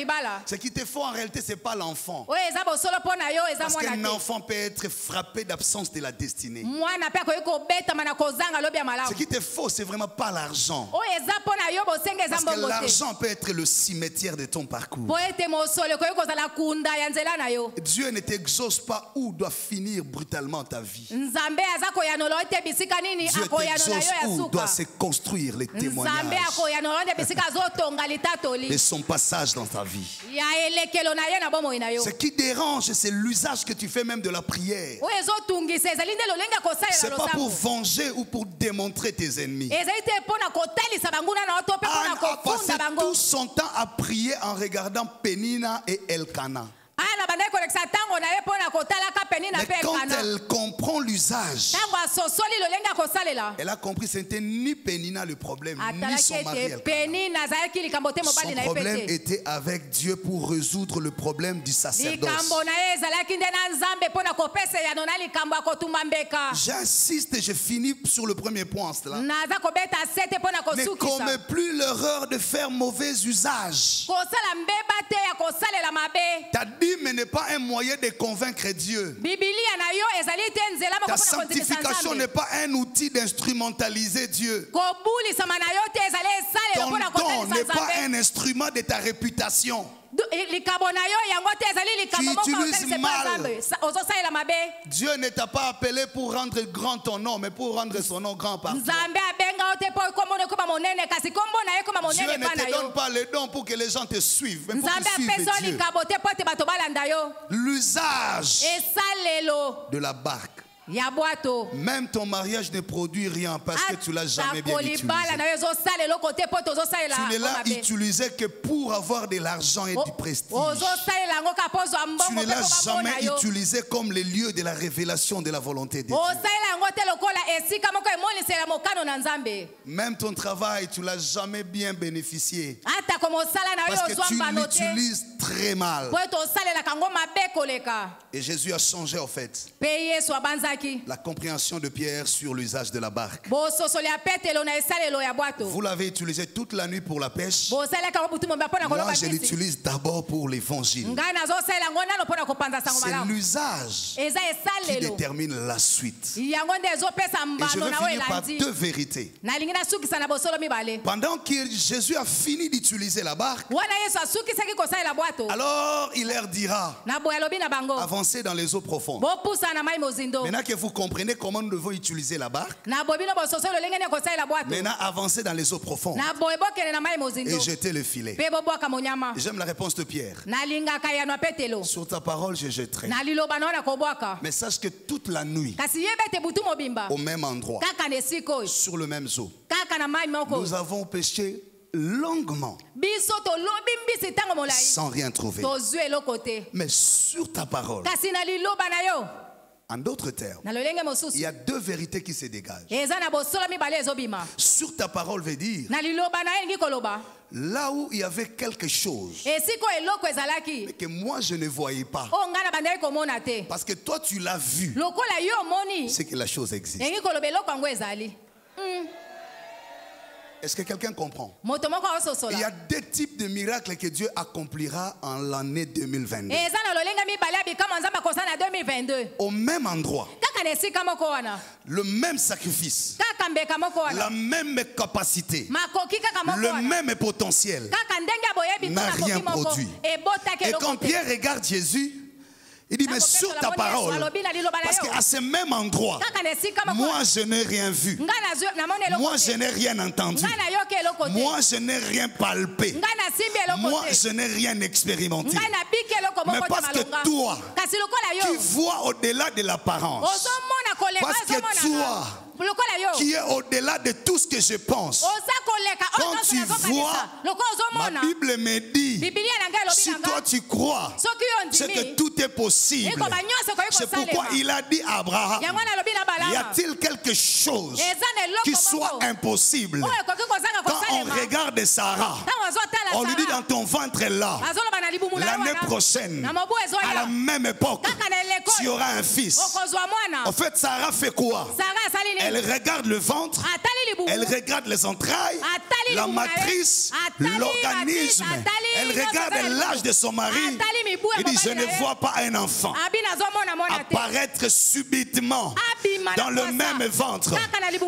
mariage. Ce qui te faut en réalité, ce n'est pas l'enfant. Parce qu'un enfant peut être frappé d'absence de la destinée. Ce qui te faut, c'est vraiment pas l'argent. Parce que l'argent peut être le cimetière de ton parcours. Dieu ne t'exauce pas où doit finir brutalement ta vie. Dieu t'exauce où doit se construire les témoignages. de son passage dans ta vie. Ce qui dérange, c'est l'usage que tu fais même de la prière. C'est pas pour venger ou pour démontrer tes ennemis. Anne a passé tout son temps à prier en regardant Pénina et Elkana. Mais quand elle comprend l'usage, elle a compris que ce n'était ni Pénina le problème, ni son mari Elkana. Son problème était avec Dieu pour résoudre le problème du sacerdoce. J'insiste et je finis sur le premier point. Ne commets plus l'erreur de faire mauvais usage. Ta dîme n'est pas un moyen de convaincre Dieu. Ta sanctification n'est pas un outil d'instrumentaliser Dieu. Ton don n'est pas un instrument de ta réputation. Tu utilises mal. Dieu ne t'a pas appelé pour rendre grand ton nom, mais pour rendre son nom grand par toi. Dieu ne te donne pas le don pour que les gens te suivent, mais pour qu'ils suivent Dieu. L'usage de la barque. Même ton mariage ne produit rien parce que tu l'as jamais bien utilisé. Tu ne l'as utilisé que pour avoir de l'argent et du prestige. Tu ne l'as jamais utilisé comme le lieu de la révélation de la volonté de Dieu. Même ton travail, tu ne l'as jamais bien bénéficié parce que tu l'utilises très mal. Et Jésus a changé en fait la compréhension de Pierre sur l'usage de la barque. Vous l'avez utilisé toute la nuit pour la pêche. Moi, je l'utilise d'abord pour l'évangile. C'est l'usage qui détermine la suite. Et je vais finir par deux vérités. Pendant que Jésus a fini d'utiliser la barque, alors il leur dira: avancez dans les eaux profondes. Maintenant que vous comprenez comment nous devons utiliser la barque, maintenant avancez dans les eaux profondes et jetez le filet. J'aime la réponse de Pierre: sur ta parole je jetterai. Mais sache que toute la nuit, au même endroit, sur le même eau, nous avons pêché longuement sans rien trouver. Mais sur ta parole, en d'autres termes, il y a deux vérités qui se dégagent. Sur ta parole veut dire là où il y avait quelque chose mais que moi je ne voyais pas, parce que toi tu l'as vu, c'est que la chose existe. Est-ce que quelqu'un comprend? Il y a deux types de miracles que Dieu accomplira en l'année 2022. Au même endroit, le même sacrifice, la même capacité, le même potentiel n'a rien produit. Et quand Pierre regarde Jésus, il dit: mais sur ta parole, parce qu'à ce même endroit, moi je n'ai rien vu, moi je n'ai rien entendu, moi je n'ai rien palpé, moi je n'ai rien expérimenté. Mais parce que toi, tu vois au-delà de l'apparence, parce que toi, qui est au-delà de tout ce que je pense, quand tu vois, ma Bible me dit, si toi tu crois, c'est que tout est possible. C'est pourquoi il a dit à Abraham: y a-t-il quelque chose qui soit impossible? Quand on regarde Sarah, on lui dit: dans ton ventre là, l'année prochaine, à la même époque, tu auras un fils. En fait, Sarah fait quoi? Elle regarde le ventre, elle regarde les entrailles, la matrice, l'organisme. Elle regarde l'âge de son mari. Il dit: je ne vois pas un enfant apparaître subitement dans le même ventre.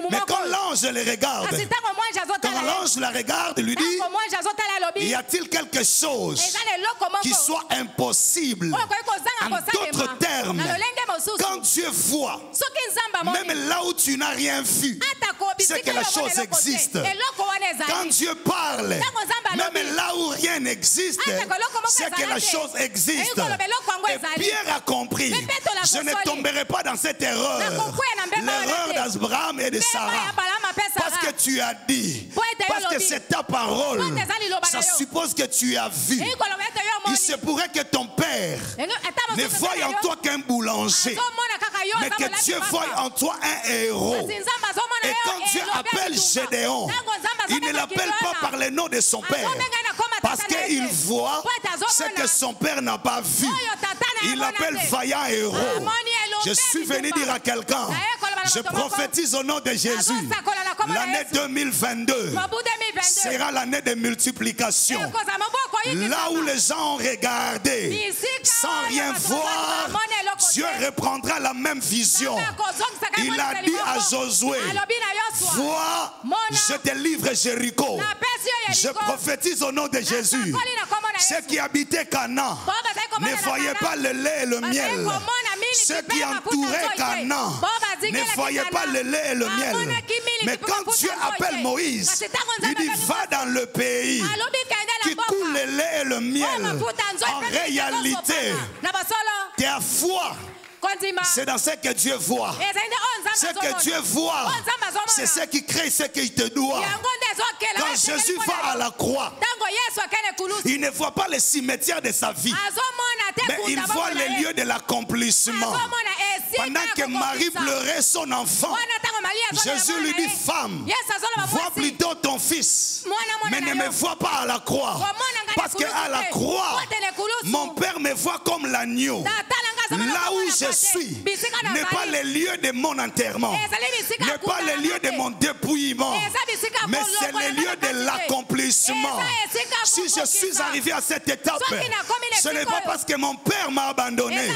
Mais quand l'ange le regarde, quand l'ange la regarde, il lui dit: y a-t-il quelque chose qui soit impossible? En d'autres termes, Quand Dieu voit, même là où tu n'as rien vu, c'est que la chose existe. Quand Dieu parle, même là où rien n'existe, c'est que la chose existe. Et Pierre a compris, je ne tomberai pas dans cette erreur, l'erreur d'Abraham et de Sarah. Parce que tu as dit, parce que c'est ta parole, ça suppose que tu as vu. Il se pourrait que ton père ne voie en toi qu'un boulanger, mais que Dieu voie en toi un héros. Et quand Dieu appelle Gédéon, il ne l'appelle pas par le nom de son père, parce qu'il voit ce que son père n'a pas vu. Il l'appelle vaillant héros. Je suis venu dire à quelqu'un, je prophétise au nom de Jésus, l'année 2022 sera l'année de multiplication. Là où les gens ont regardé sans rien voir, Dieu reprendra la même vision. Il a dit à Josué, vois, je te livre Jéricho. Je prophétise au nom de Jésus. Ceux qui habitaient Canaan ne voyaient pas le lait et le miel. Ceux qui entouraient Canaan ne voyaient pas le lait et le miel. Mais quand Dieu appelle Moïse, il dit va dans le pays qui coule le lait et le miel. En réalité, ta foi, c'est dans ce que Dieu voit. Ce que Dieu voit, c'est ce qui crée ce qu'il te doit. Quand Jésus va à la croix, il ne voit pas le cimetière de sa vie, mais il voit les lieux de l'accomplissement. Pendant que Marie pleurait son enfant, Jésus lui dit, femme, vois plutôt ton fils, mais ne me vois pas à la croix. Parce qu'à la croix, mon père me voit comme l'agneau. Là où je suis n'est pas le lieu de mon enterrement, n'est pas le lieu de mon dépouillement, mais c'est le lieu de l'accomplissement. Si je suis arrivé à cette étape, ce n'est pas parce que mon père m'a abandonné,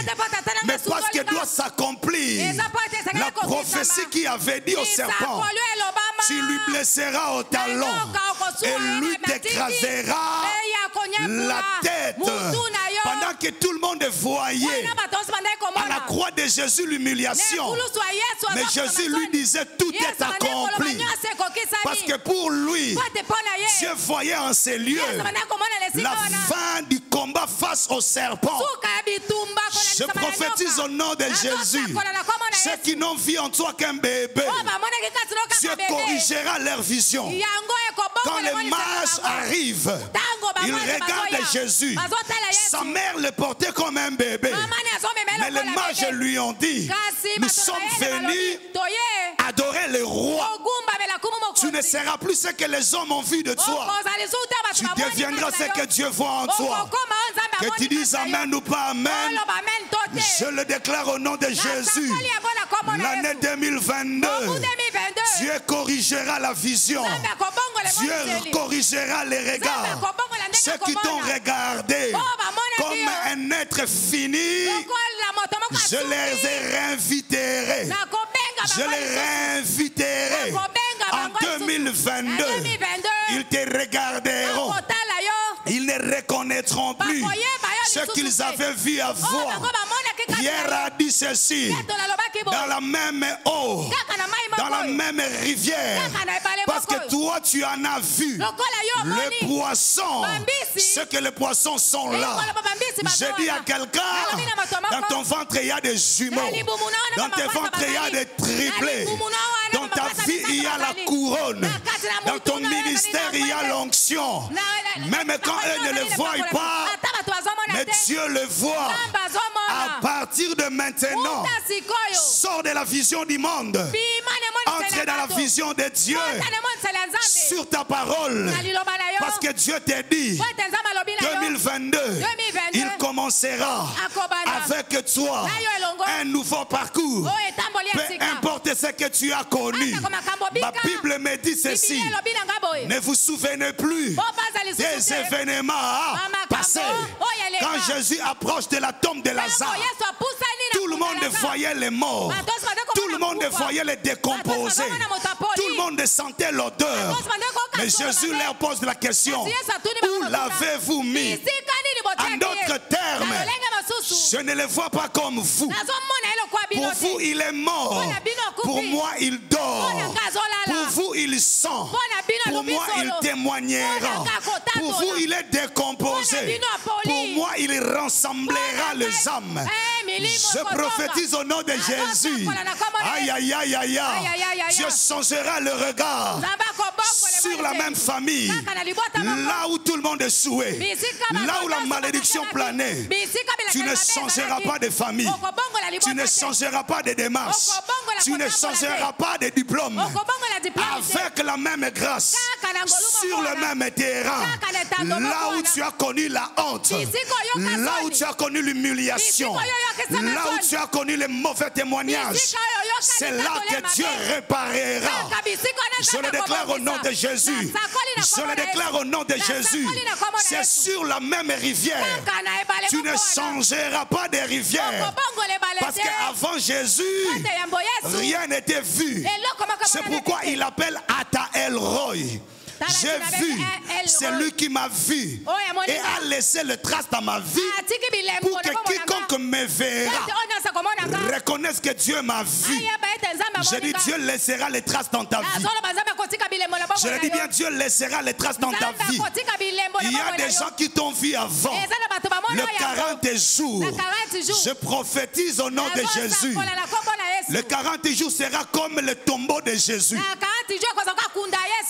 mais parce que doit s'accomplir la prophétie qui avait dit au serpent, tu lui blesseras au talon et lui t'écrasera la tête. Pendant que tout le monde voyait à la croix de Jésus l'humiliation, mais Jésus lui disait tout est accompli. Parce que pour lui, Dieu voyait en ces lieux la fin du combat face au serpent. Je prophétise au nom de Jésus, ceux qui n'ont vu en toi qu'un bébé, Dieu corrigera leur vision. Quand les mages arrivent, ils regardent Jésus. Sa mère le portait comme un bébé. Mais les mages lui ont dit, nous sommes venus adorer le roi. Tu ne seras plus ce que les hommes ont vu de toi. Tu deviendras ce que Dieu voit en toi. Que tu dises amen ou pas amen, je le déclare au nom de Jésus. L'année 2022, Dieu corrigera la vision. Dieu corrigera les regards. Ceux qui t'ont regardé comme un être fini, je les réinviterai. Je les réinviterai. En 2022, ils te regarderont. Ils ne reconnaîtront plus ce qu'ils avaient vu avant. Pierre a dit ceci, dans la même eau, dans la même rivière, parce que toi tu en as vu le poisson, ce que les poissons sont là. Je dis à quelqu'un, dans ton ventre il y a des jumeaux, dans tes ventres il y a des triplés, dans ta vie il y a la couronne, dans ton ministère il y a l'onction. Même quand eux ne le voient pas, mais Dieu le voit. À partir de maintenant, sors de la vision du monde, entre dans la vision de Dieu sur ta parole, parce que Dieu t'a dit 2022 il commencera avec toi un nouveau parcours. Peu importe ce que tu as connu, ma Bible me dit ceci, ne vous souvenez plus des événements passés. Quand Jésus approche de la tombe de Lazare, tout le monde voyait les morts, tout le monde voyait les décomposés, tout le monde sentait l'odeur. Mais Jésus leur pose la question, où l'avez-vous mis? En d'autres termes, Je ne le vois pas comme vous. Pour vous, il est mort. Pour moi, il dort. Pour vous, il sent. Pour moi, il témoignera. Pour vous, il est décomposé. Pour moi, il rassemblera les âmes. Je prophétise au nom de Jésus. Aïe, aïe, aïe, aïe, aïe. Dieu changera le regard sur la même famille. Là où tout le monde est souhait. Là où la malédiction planait. Tu ne changeras pas de famille. Tu ne changeras pas de démarche. Tu ne changeras pas de diplôme. Avec la même grâce. Sur le même terrain. Là où tu as connu la honte. Là où tu as connu l'humiliation. Là où tu as connu les mauvais témoignages. C'est là que Dieu réparera. Je le déclare au nom de Jésus. Je le déclare au nom de Jésus. C'est sur la même rivière. Tu ne changeras pas de rivière. Parce qu'avant Jésus, rien n'était vu. C'est pourquoi il appelle Ata El Roy. J'ai vu, c'est lui qui m'a vu et a laissé le trace dans ma vie pour que quiconque me verra reconnaisse que Dieu m'a vu. Je dis Dieu laissera les traces dans ta vie. Je dis bien Dieu laissera les traces dans ta vie. Il y a des gens qui t'ont vu avant. Le 40 jours, je prophétise au nom de Jésus. Le 40 jours sera comme le tombeau de Jésus.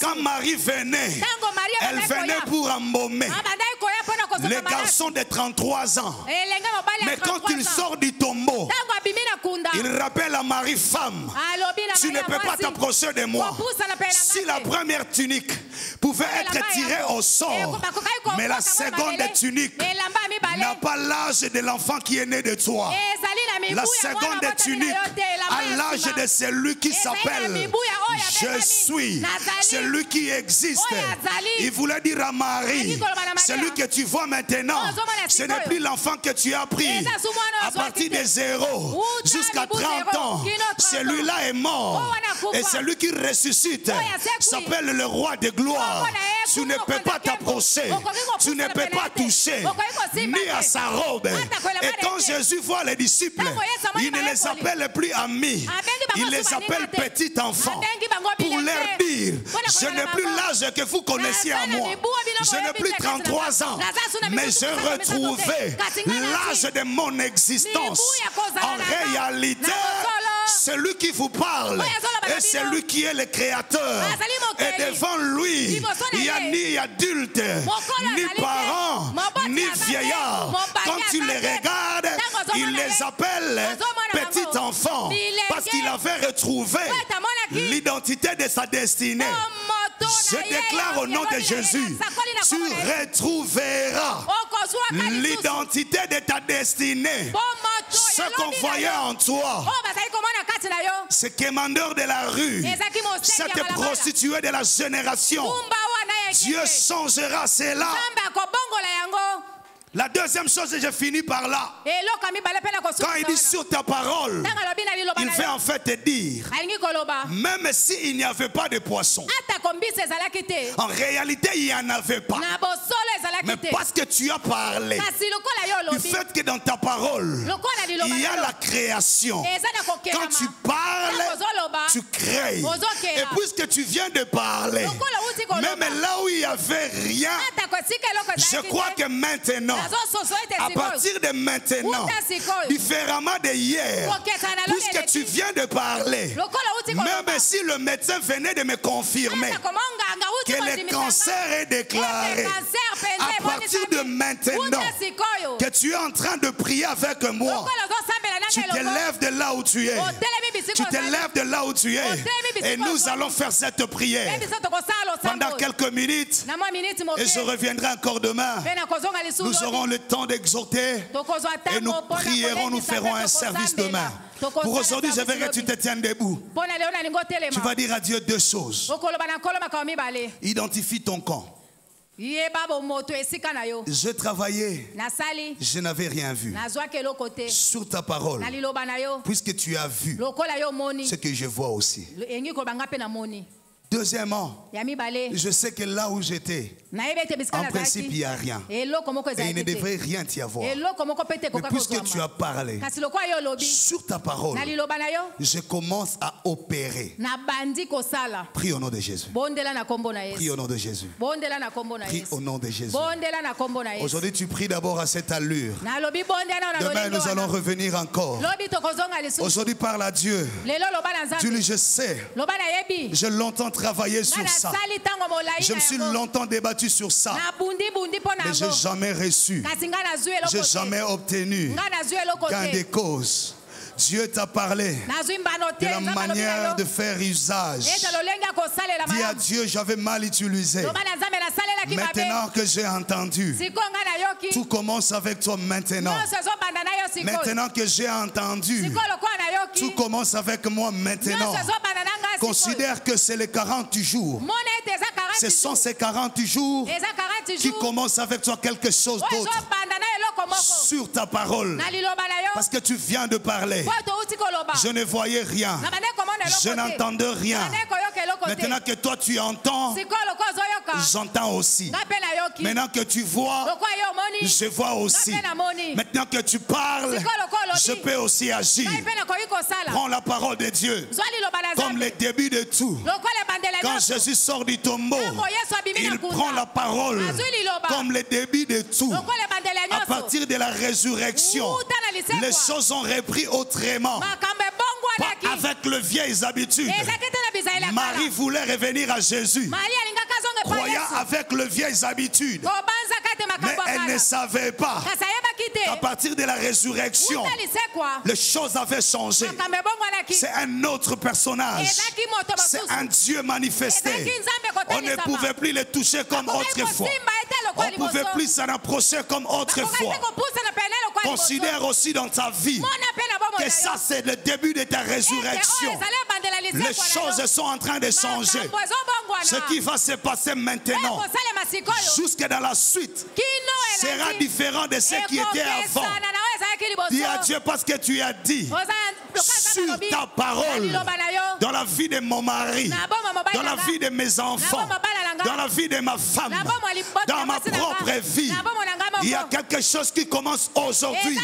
Quand Marie venait, elle venait pour embaumer le garçon de 33 ans. Mais quand il sort du tombeau, il rappelle à Marie, femme, tu ne peux pas t'approcher de moi. Si la première tunique pouvait être tirée au sort, mais la seconde tunique n'a pas l'âge de l'enfant qui est né de toi. La seconde tunique a l'âge de celui qui s'appelle Je suis, celui qui existe. Il voulait dire à Marie, celui que tu vois maintenant, ce n'est plus l'enfant que tu as pris. À partir de 0 jusqu'à 30 ans, celui-là est mort. Et celui qui ressuscite s'appelle le roi de gloire. Tu ne peux pas t'approcher, tu ne peux pas toucher, ni à sa robe. Et quand Jésus voit les disciples, il ne les appelle plus amis, il les appelle petits enfants pour leur dire, je n'ai plus l'âge que vous connaissiez à moi, je n'ai plus 33 ans, mais j'ai retrouvé l'âge de mon existence. En réalité, celui qui vous parle est celui qui est le créateur. Et devant lui, il n'y a ni adulte, ni parents, ni vieillards. Quand tu les regardes, il les appelle petits enfants parce qu'il avait retrouvé l'identité de sa destinée. Je déclare au nom de Jésus, tu retrouveras l'identité de ta destinée. Ce qu'on voyait en toi, ce quémandeur de la rue, cette prostituée de la génération, Dieu changera cela. La deuxième chose, et je finis par là. Quand il dit sur ta parole, il veut en fait te dire, même s'il n'y avait pas de poisson, en réalité il n'y en avait pas. Mais parce que tu as parlé, du fait que dans ta parole, il y a la création. Quand tu parles, tu crées. Et puisque tu viens de parler, même là où il n'y avait rien, je crois que maintenant, à partir de maintenant, différemment de hier, puisque tu viens de parler, même si le médecin venait de me confirmer que le cancer est déclaré, à partir de maintenant, que tu es en train de prier avec moi, tu te lèves de là où tu es. Tu te lèves de là où tu es. Et nous allons faire cette prière pendant quelques minutes. Et je reviendrai encore demain. Nous aurons le temps d'exhorter. Et nous prierons, nous ferons un service demain. Pour aujourd'hui, je veux que tu te tiennes debout. Tu vas dire à Dieu deux choses. Identifie ton camp. Je travaillais, je n'avais rien vu. Sur ta parole, puisque tu as vu ce que je vois aussi. Deuxièmement, je sais que là où j'étais, en principe, il n'y a rien. Et il ne devrait rien y avoir. Mais puisque tu as parlé sur ta parole, je commence à opérer. Prie au nom de Jésus. Prie au nom de Jésus. Prie au nom de Jésus. Aujourd'hui, tu pries d'abord à cette allure. Demain, nous allons revenir encore. Aujourd'hui, parle à Dieu. Dis-lui, je sais. Je l'entends travailler sur ça. Je me suis longtemps débattu sur ça. Mais je n'ai jamais reçu. Je n'ai jamais obtenu gain de cause. Dieu t'a parlé de la manière de faire usage. Dis à Dieu, j'avais mal utilisé. Maintenant que j'ai entendu, tout commence avec toi maintenant. Maintenant que j'ai entendu, tout commence avec moi maintenant. Considère que c'est les 40 jours. Ce sont ces 40 jours qui commencent avec toi quelque chose d'autre sur ta parole. Parce que tu viens de parler. Je ne voyais rien. Je n'entendais rien. Maintenant que toi tu entends, j'entends aussi. Maintenant que tu vois, je vois aussi. Maintenant que tu parles, je peux aussi agir. Prends la parole de Dieu comme le début de tout. Quand Jésus sort du tombeau, il prend la parole comme le début de tout. À partir de la résurrection, les choses ont repris autrement. Pas avec les vieilles habitudes. Marie voulait revenir à Jésus, croyant avec les vieilles habitudes. Mais elle ne savait pas qu'à partir de la résurrection, les choses avaient changé. C'est un autre personnage. C'est un Dieu manifesté. On ne pouvait plus le toucher comme autrefois. On ne pouvait plus s'en approcher comme autrefois. Considère aussi dans ta vie que ça c'est le début de ta résurrection. Les choses sont en train de changer. Ce qui va se passer maintenant, jusque dans la suite, sera différent de ce qui était avant. Dis à Dieu parce que tu as dit sur ta parole, dans la vie de mon mari, dans la vie de mes enfants, dans la vie de ma femme, dans ma propre vie, il y a quelque chose qui commence aujourd'hui.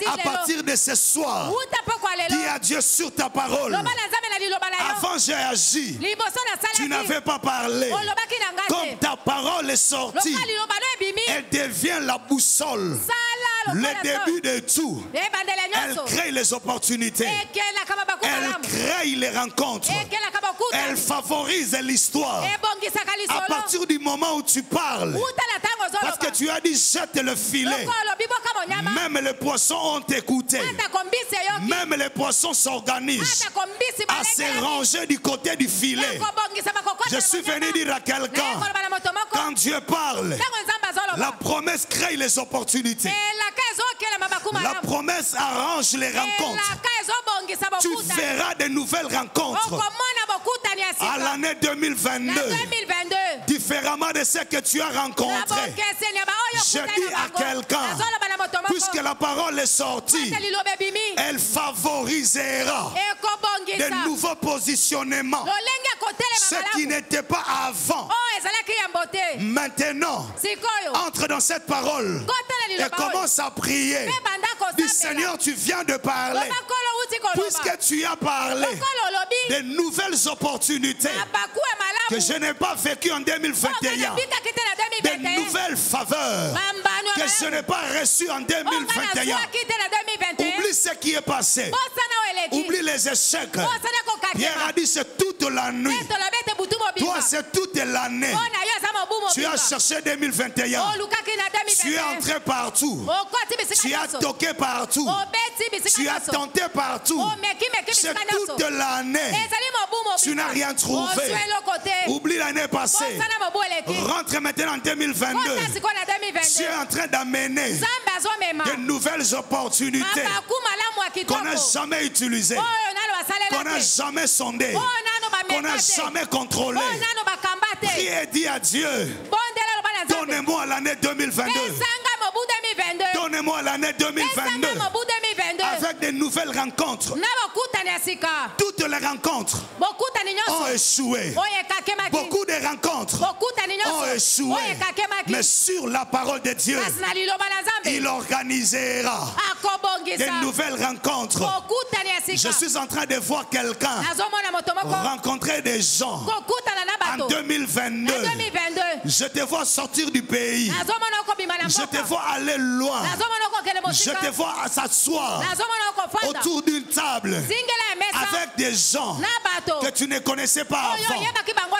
À partir de ce soir, dis à Dieu sur ta parole. Avant j'ai agi, tu n'avais pas parlé. Comme ta parole est sortie, elle devient la boussole, le début de tout. Elle crée les opportunités, elle crée les rencontres, elle favorise l'histoire. À partir du moment où tu parles, parce que tu as dit jette le filet, même les poissons ont écouté, même les poissons s'organisent à se ranger du côté du filet. Je suis venu dire à quelqu'un, quand Dieu parle, la promesse crée les opportunités. La promesse arrange les rencontres. Tu verras de nouvelles rencontres à l'année 2022, différemment de ce que tu as rencontré. Je dis à quelqu'un, puisque la parole est sortie, elle favorisera de nouveaux positionnements, ce qui n'était pas avant. Maintenant, entre dans cette parole et commence à prier. Dis Seigneur, tu viens de parler. Puisque tu as parlé de nouvelles opportunités que je n'ai pas vécues en 2021, de nouvelles faveurs que je n'ai pas reçues en 2021. Oublie ce qui est passé. Oublie les échecs. Pierre a dit c'est toute la nuit. Toi c'est toute l'année. Tu as cherché 2021. Tu es entré partout. Tu as toqué partout. Tu as tenté partout. C'est toute l'année. Tu n'as rien trouvé. Oublie l'année passée. Rentre maintenant en 2022. Tu es en train d'amener de nouvelles opportunités qu'on n'a jamais utilisées, qu'on n'a jamais sondées, qu'on n'a jamais contrôlées. Prie et dis à Dieu, donnez-moi l'année 2022. Donnez-moi l'année 2022. avec des nouvelles rencontres. Toutes les rencontres ont échoué. Beaucoup de rencontres ont échoué. Mais sur la parole de Dieu, il organisera des nouvelles rencontres. Je suis en train de voir quelqu'un rencontrer des gens en 2022. Je te vois sortir du pays. Je te vois aller loin. Je te vois s'asseoir autour d'une table avec des gens que tu ne connaissais pas avant,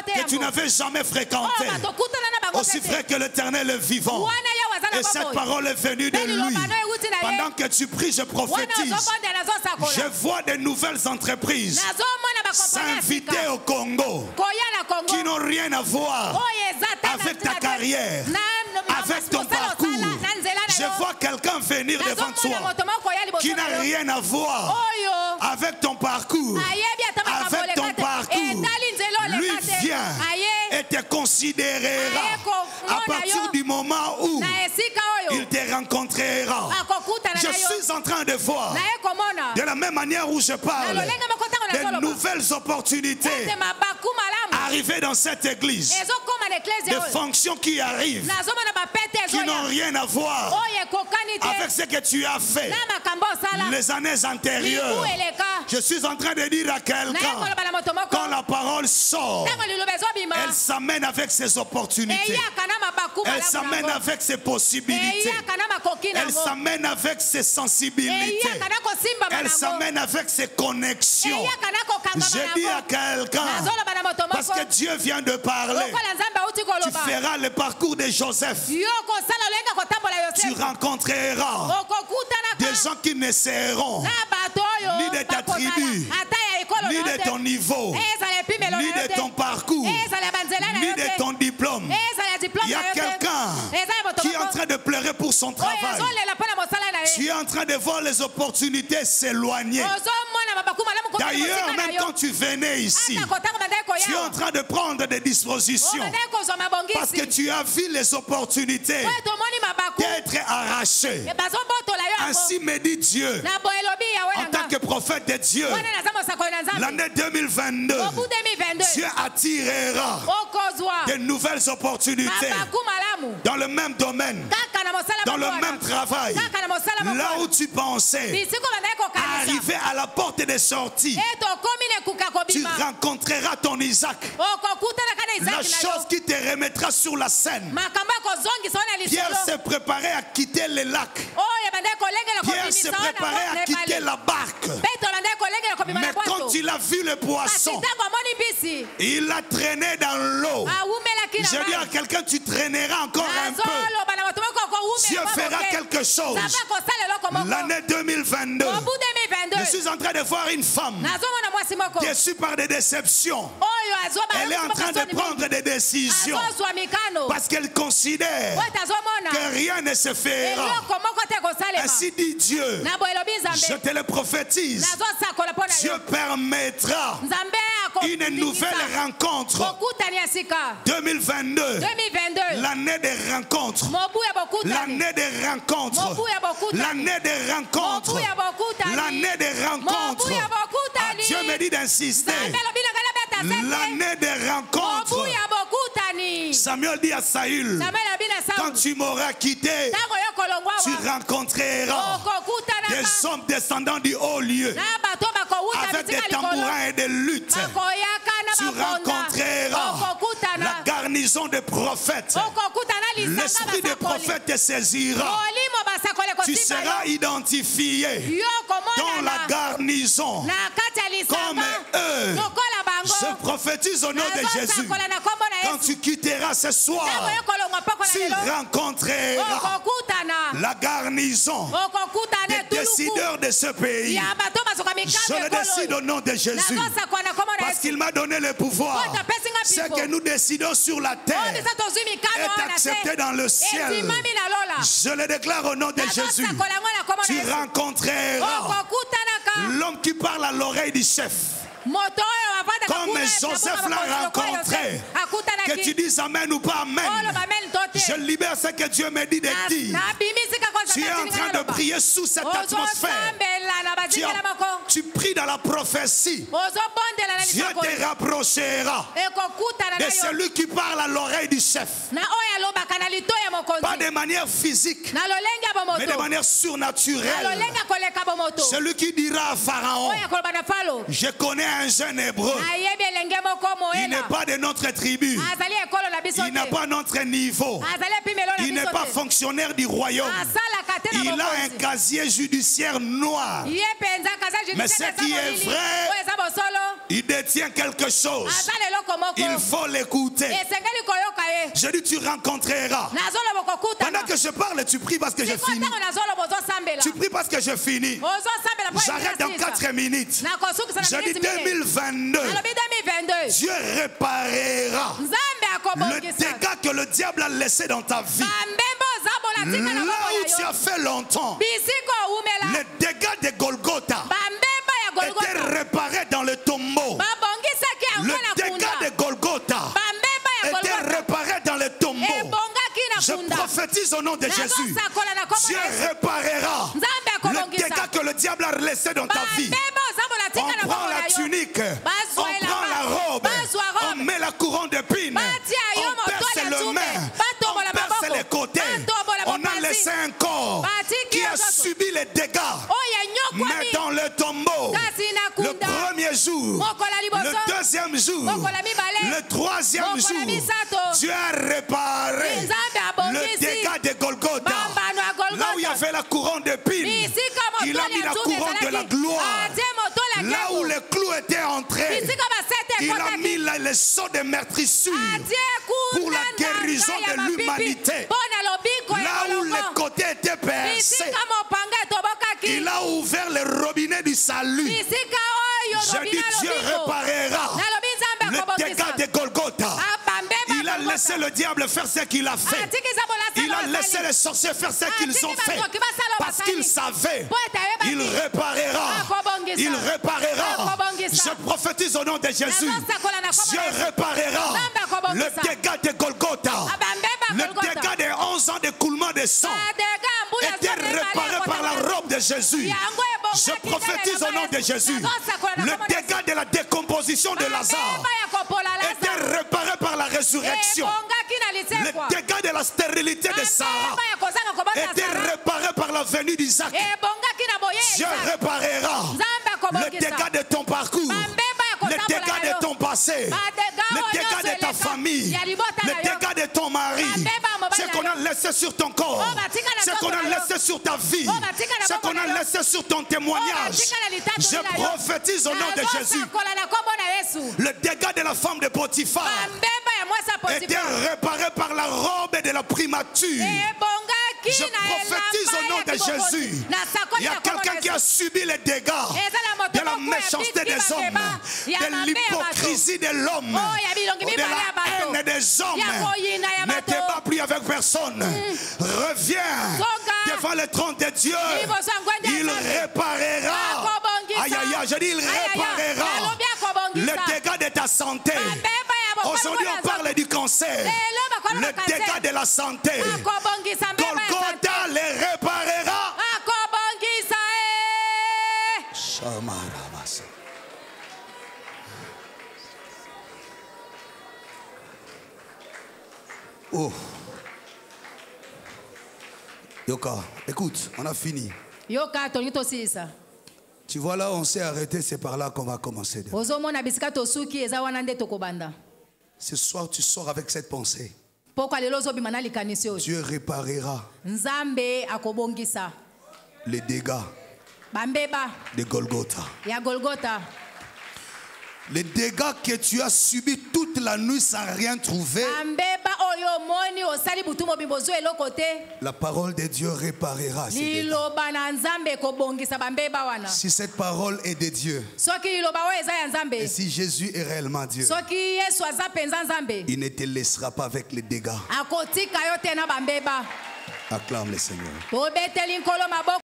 que tu n'avais jamais fréquenté. Aussi vrai que l'Éternel est vivant. Et cette parole est venue de lui. Pendant que tu pries, je prophétise. Je vois de nouvelles entreprises s'inviter au Congo qui n'ont rien à voir avec ta carrière, avec ton parcours. Je vois quelqu'un venir devant toi qui n'a rien à voir avec ton parcours. Avec ton parcours, lui vient et te considérera à partir du moment où il te rencontrera. Je suis en train de voir, de la même manière où je parle, de nouvelles opportunités arriver dans cette église, des fonctions qui arrivent, qui n'ont rien à voir avec ce que tu as fait les années antérieures. Je suis en train de dire à quelqu'un, quand la parole sort, elle s'amène avec ses opportunités, elle s'amène avec ses possibilités, elle s'amène avec ses sensibilités, elle s'amène avec ses connexions. Je dis à quelqu'un, parce que Dieu vient de parler, tu feras le parcours de Joseph. Tu rencontreras des gens qui ne seront ni de ta tribu, ni de ton niveau, ni de ton parcours, ni de ton diplôme. Il y a quelqu'un qui est en train de pleurer pour son travail. Tu es en train de voir les opportunités s'éloigner. D'ailleurs, même quand tu venais ici, tu es en train de prendre des dispositions parce que tu as vu les opportunités d'être arrachées. Ainsi me dit Dieu, en tant que prophète de Dieu, l'année 2022, Dieu attirera de nouvelles opportunités dans le même domaine, dans le même travail, là où tu pensais arriver à la porte des sorties. Tu rencontreras ton Isaac, la chose qui te remettra sur la scène. Pierre s'est préparé à quitter le lac. Pierre s'est préparé à quitter la barque. Mais quand il a vu le poisson, il l'a traîné dans l'eau. Je dis à quelqu'un, tu traîneras encore un peu. Dieu fera quelque chose. L'année 2022, je suis en train de voir une femme déçue par des déceptions. Elle est en train de prendre des décisions parce qu'elle considère que rien ne se fera. Ainsi dit Dieu, je te le prophétise, Dieu permettra une nouvelle rencontre. 2022, l'année des rencontres, l'année des rencontres, l'année des rencontres, l'année des rencontres. Dieu me dit d'insister, l'année des rencontres. Samuel dit à Saül, quand tu m'auras quitté, tu rencontreras des hommes descendant du haut lieu avec des tambourins et des luttes. Tu rencontreras la garnison des prophètes. L'esprit des prophètes te saisira. Tu seras identifié dans la garnison comme eux. Je prophétise au nom de Jésus. Quand tu quitteras ce soir, tu rencontreras la garnison des décideurs de ce pays. Je le décide au nom de Jésus. Parce qu'il m'a donné le pouvoir. Ce que nous décidons sur la terre est accepté dans le ciel. Je le déclare au nom de Jésus. Tu rencontreras l'homme qui parle à l'oreille du chef. Comme Joseph l'a rencontré. Que tu dises amen ou pas amen. Je libère ce que Dieu me dit de dire. Tu es en train de prier sous cette atmosphère. Tu pries dans la prophétie. Dieu te rapprochera de celui qui parle à l'oreille du chef. Pas de manière physique, mais de manière surnaturelle. Celui qui dira à Pharaon, je connais un jeune hébreu. Il n'est pas de notre tribu. Il n'a pas notre niveau. Il n'est pas fonctionnaire du royaume. Il a un casier judiciaire noir. Mais ce qui est vrai, il détient quelque chose. Il faut l'écouter. Je dis, tu rencontreras. Pendant que je parle, tu pries parce que je finis. Tu pries parce que je finis. J'arrête dans 4 minutes. Je dis 2022. Dieu réparera le dégât que le diable a laissé dans ta vie. Là où tu as fait longtemps, les dégâts de Golgotha étaient réparés dans le tombeau. Le dégât de Golgotha était réparé dans le tombeau. Je prophétise au nom de Jésus. Dieu réparera le dégât que le diable a laissé dans ta vie. On prend la tunique, on prend la robe, on met la couronne d'épines, on perce le main, on perce les côtés. On a laissé un corps qui a subi les dégâts. Mais dans le tombeau, le premier jour, le deuxième jour, le troisième jour, Dieu a réparé le dégât de Golgotha. Là où il y avait la couronne d'épines, il a mis la couronne de la gloire. Là où les clous étaient entrés, il a mis les sceaux de meurtrissure pour la guérison de l'humanité. Là où les côtés étaient percés, il a ouvert le robinet du salut. Je dis, Dieu réparera le dégât de Golgotha. Il a laissé le diable faire ce qu'il a fait. Il a laissé les sorciers faire ce qu'ils ont fait. Parce qu'il savait, il réparera. Il réparera. Je prophétise au nom de Jésus. Dieu réparera le dégât de Golgotha. Le dégât des 11 ans d'écoulement de sang était réparé par la robe de Jésus. Je prophétise au nom de Jésus. Le dégât de la décomposition de Lazare était réparé par la résurrection. Le dégât de la stérilité de Sarah était réparé par la venue d'Isaac. Dieu réparera le dégât de ton parcours, le dégât de ton passé, le dégât de ta famille, le dégât de ton mari, ce qu'on a laissé sur ton corps, ce qu'on a laissé sur ta vie, ce qu'on a laissé sur ton témoignage. Je prophétise au nom de Jésus. Le dégât de la femme de Potiphar était réparé par la robe de la primature. Je prophétise au nom de Jésus. Il y a quelqu'un qui a subi les dégâts de la méchanceté des hommes, de l'hypocrisie de l'homme, de la haine des hommes. Ne te bats plus avec personne. Reviens devant le trône de Dieu. Il réparera. Aïe aïe aïe, je dis il réparera le dégât de ta santé. Aujourd'hui on parle du cancer. Le dégât de la santé. Golgotha les réparera. Oh. Yoka, écoute, on a fini. Yoka, tonito sisa. Tu vois là, on s'est arrêté, c'est par là qu'on va commencer. Ce soir, tu sors avec cette pensée. Dieu réparera les dégâts de Golgotha. Les dégâts que tu as subis toute la nuit sans rien trouver. La parole de Dieu réparera ces dégâts. Si cette parole est de Dieu, et si Jésus est réellement Dieu, il ne te laissera pas avec les dégâts. Acclame le Seigneur.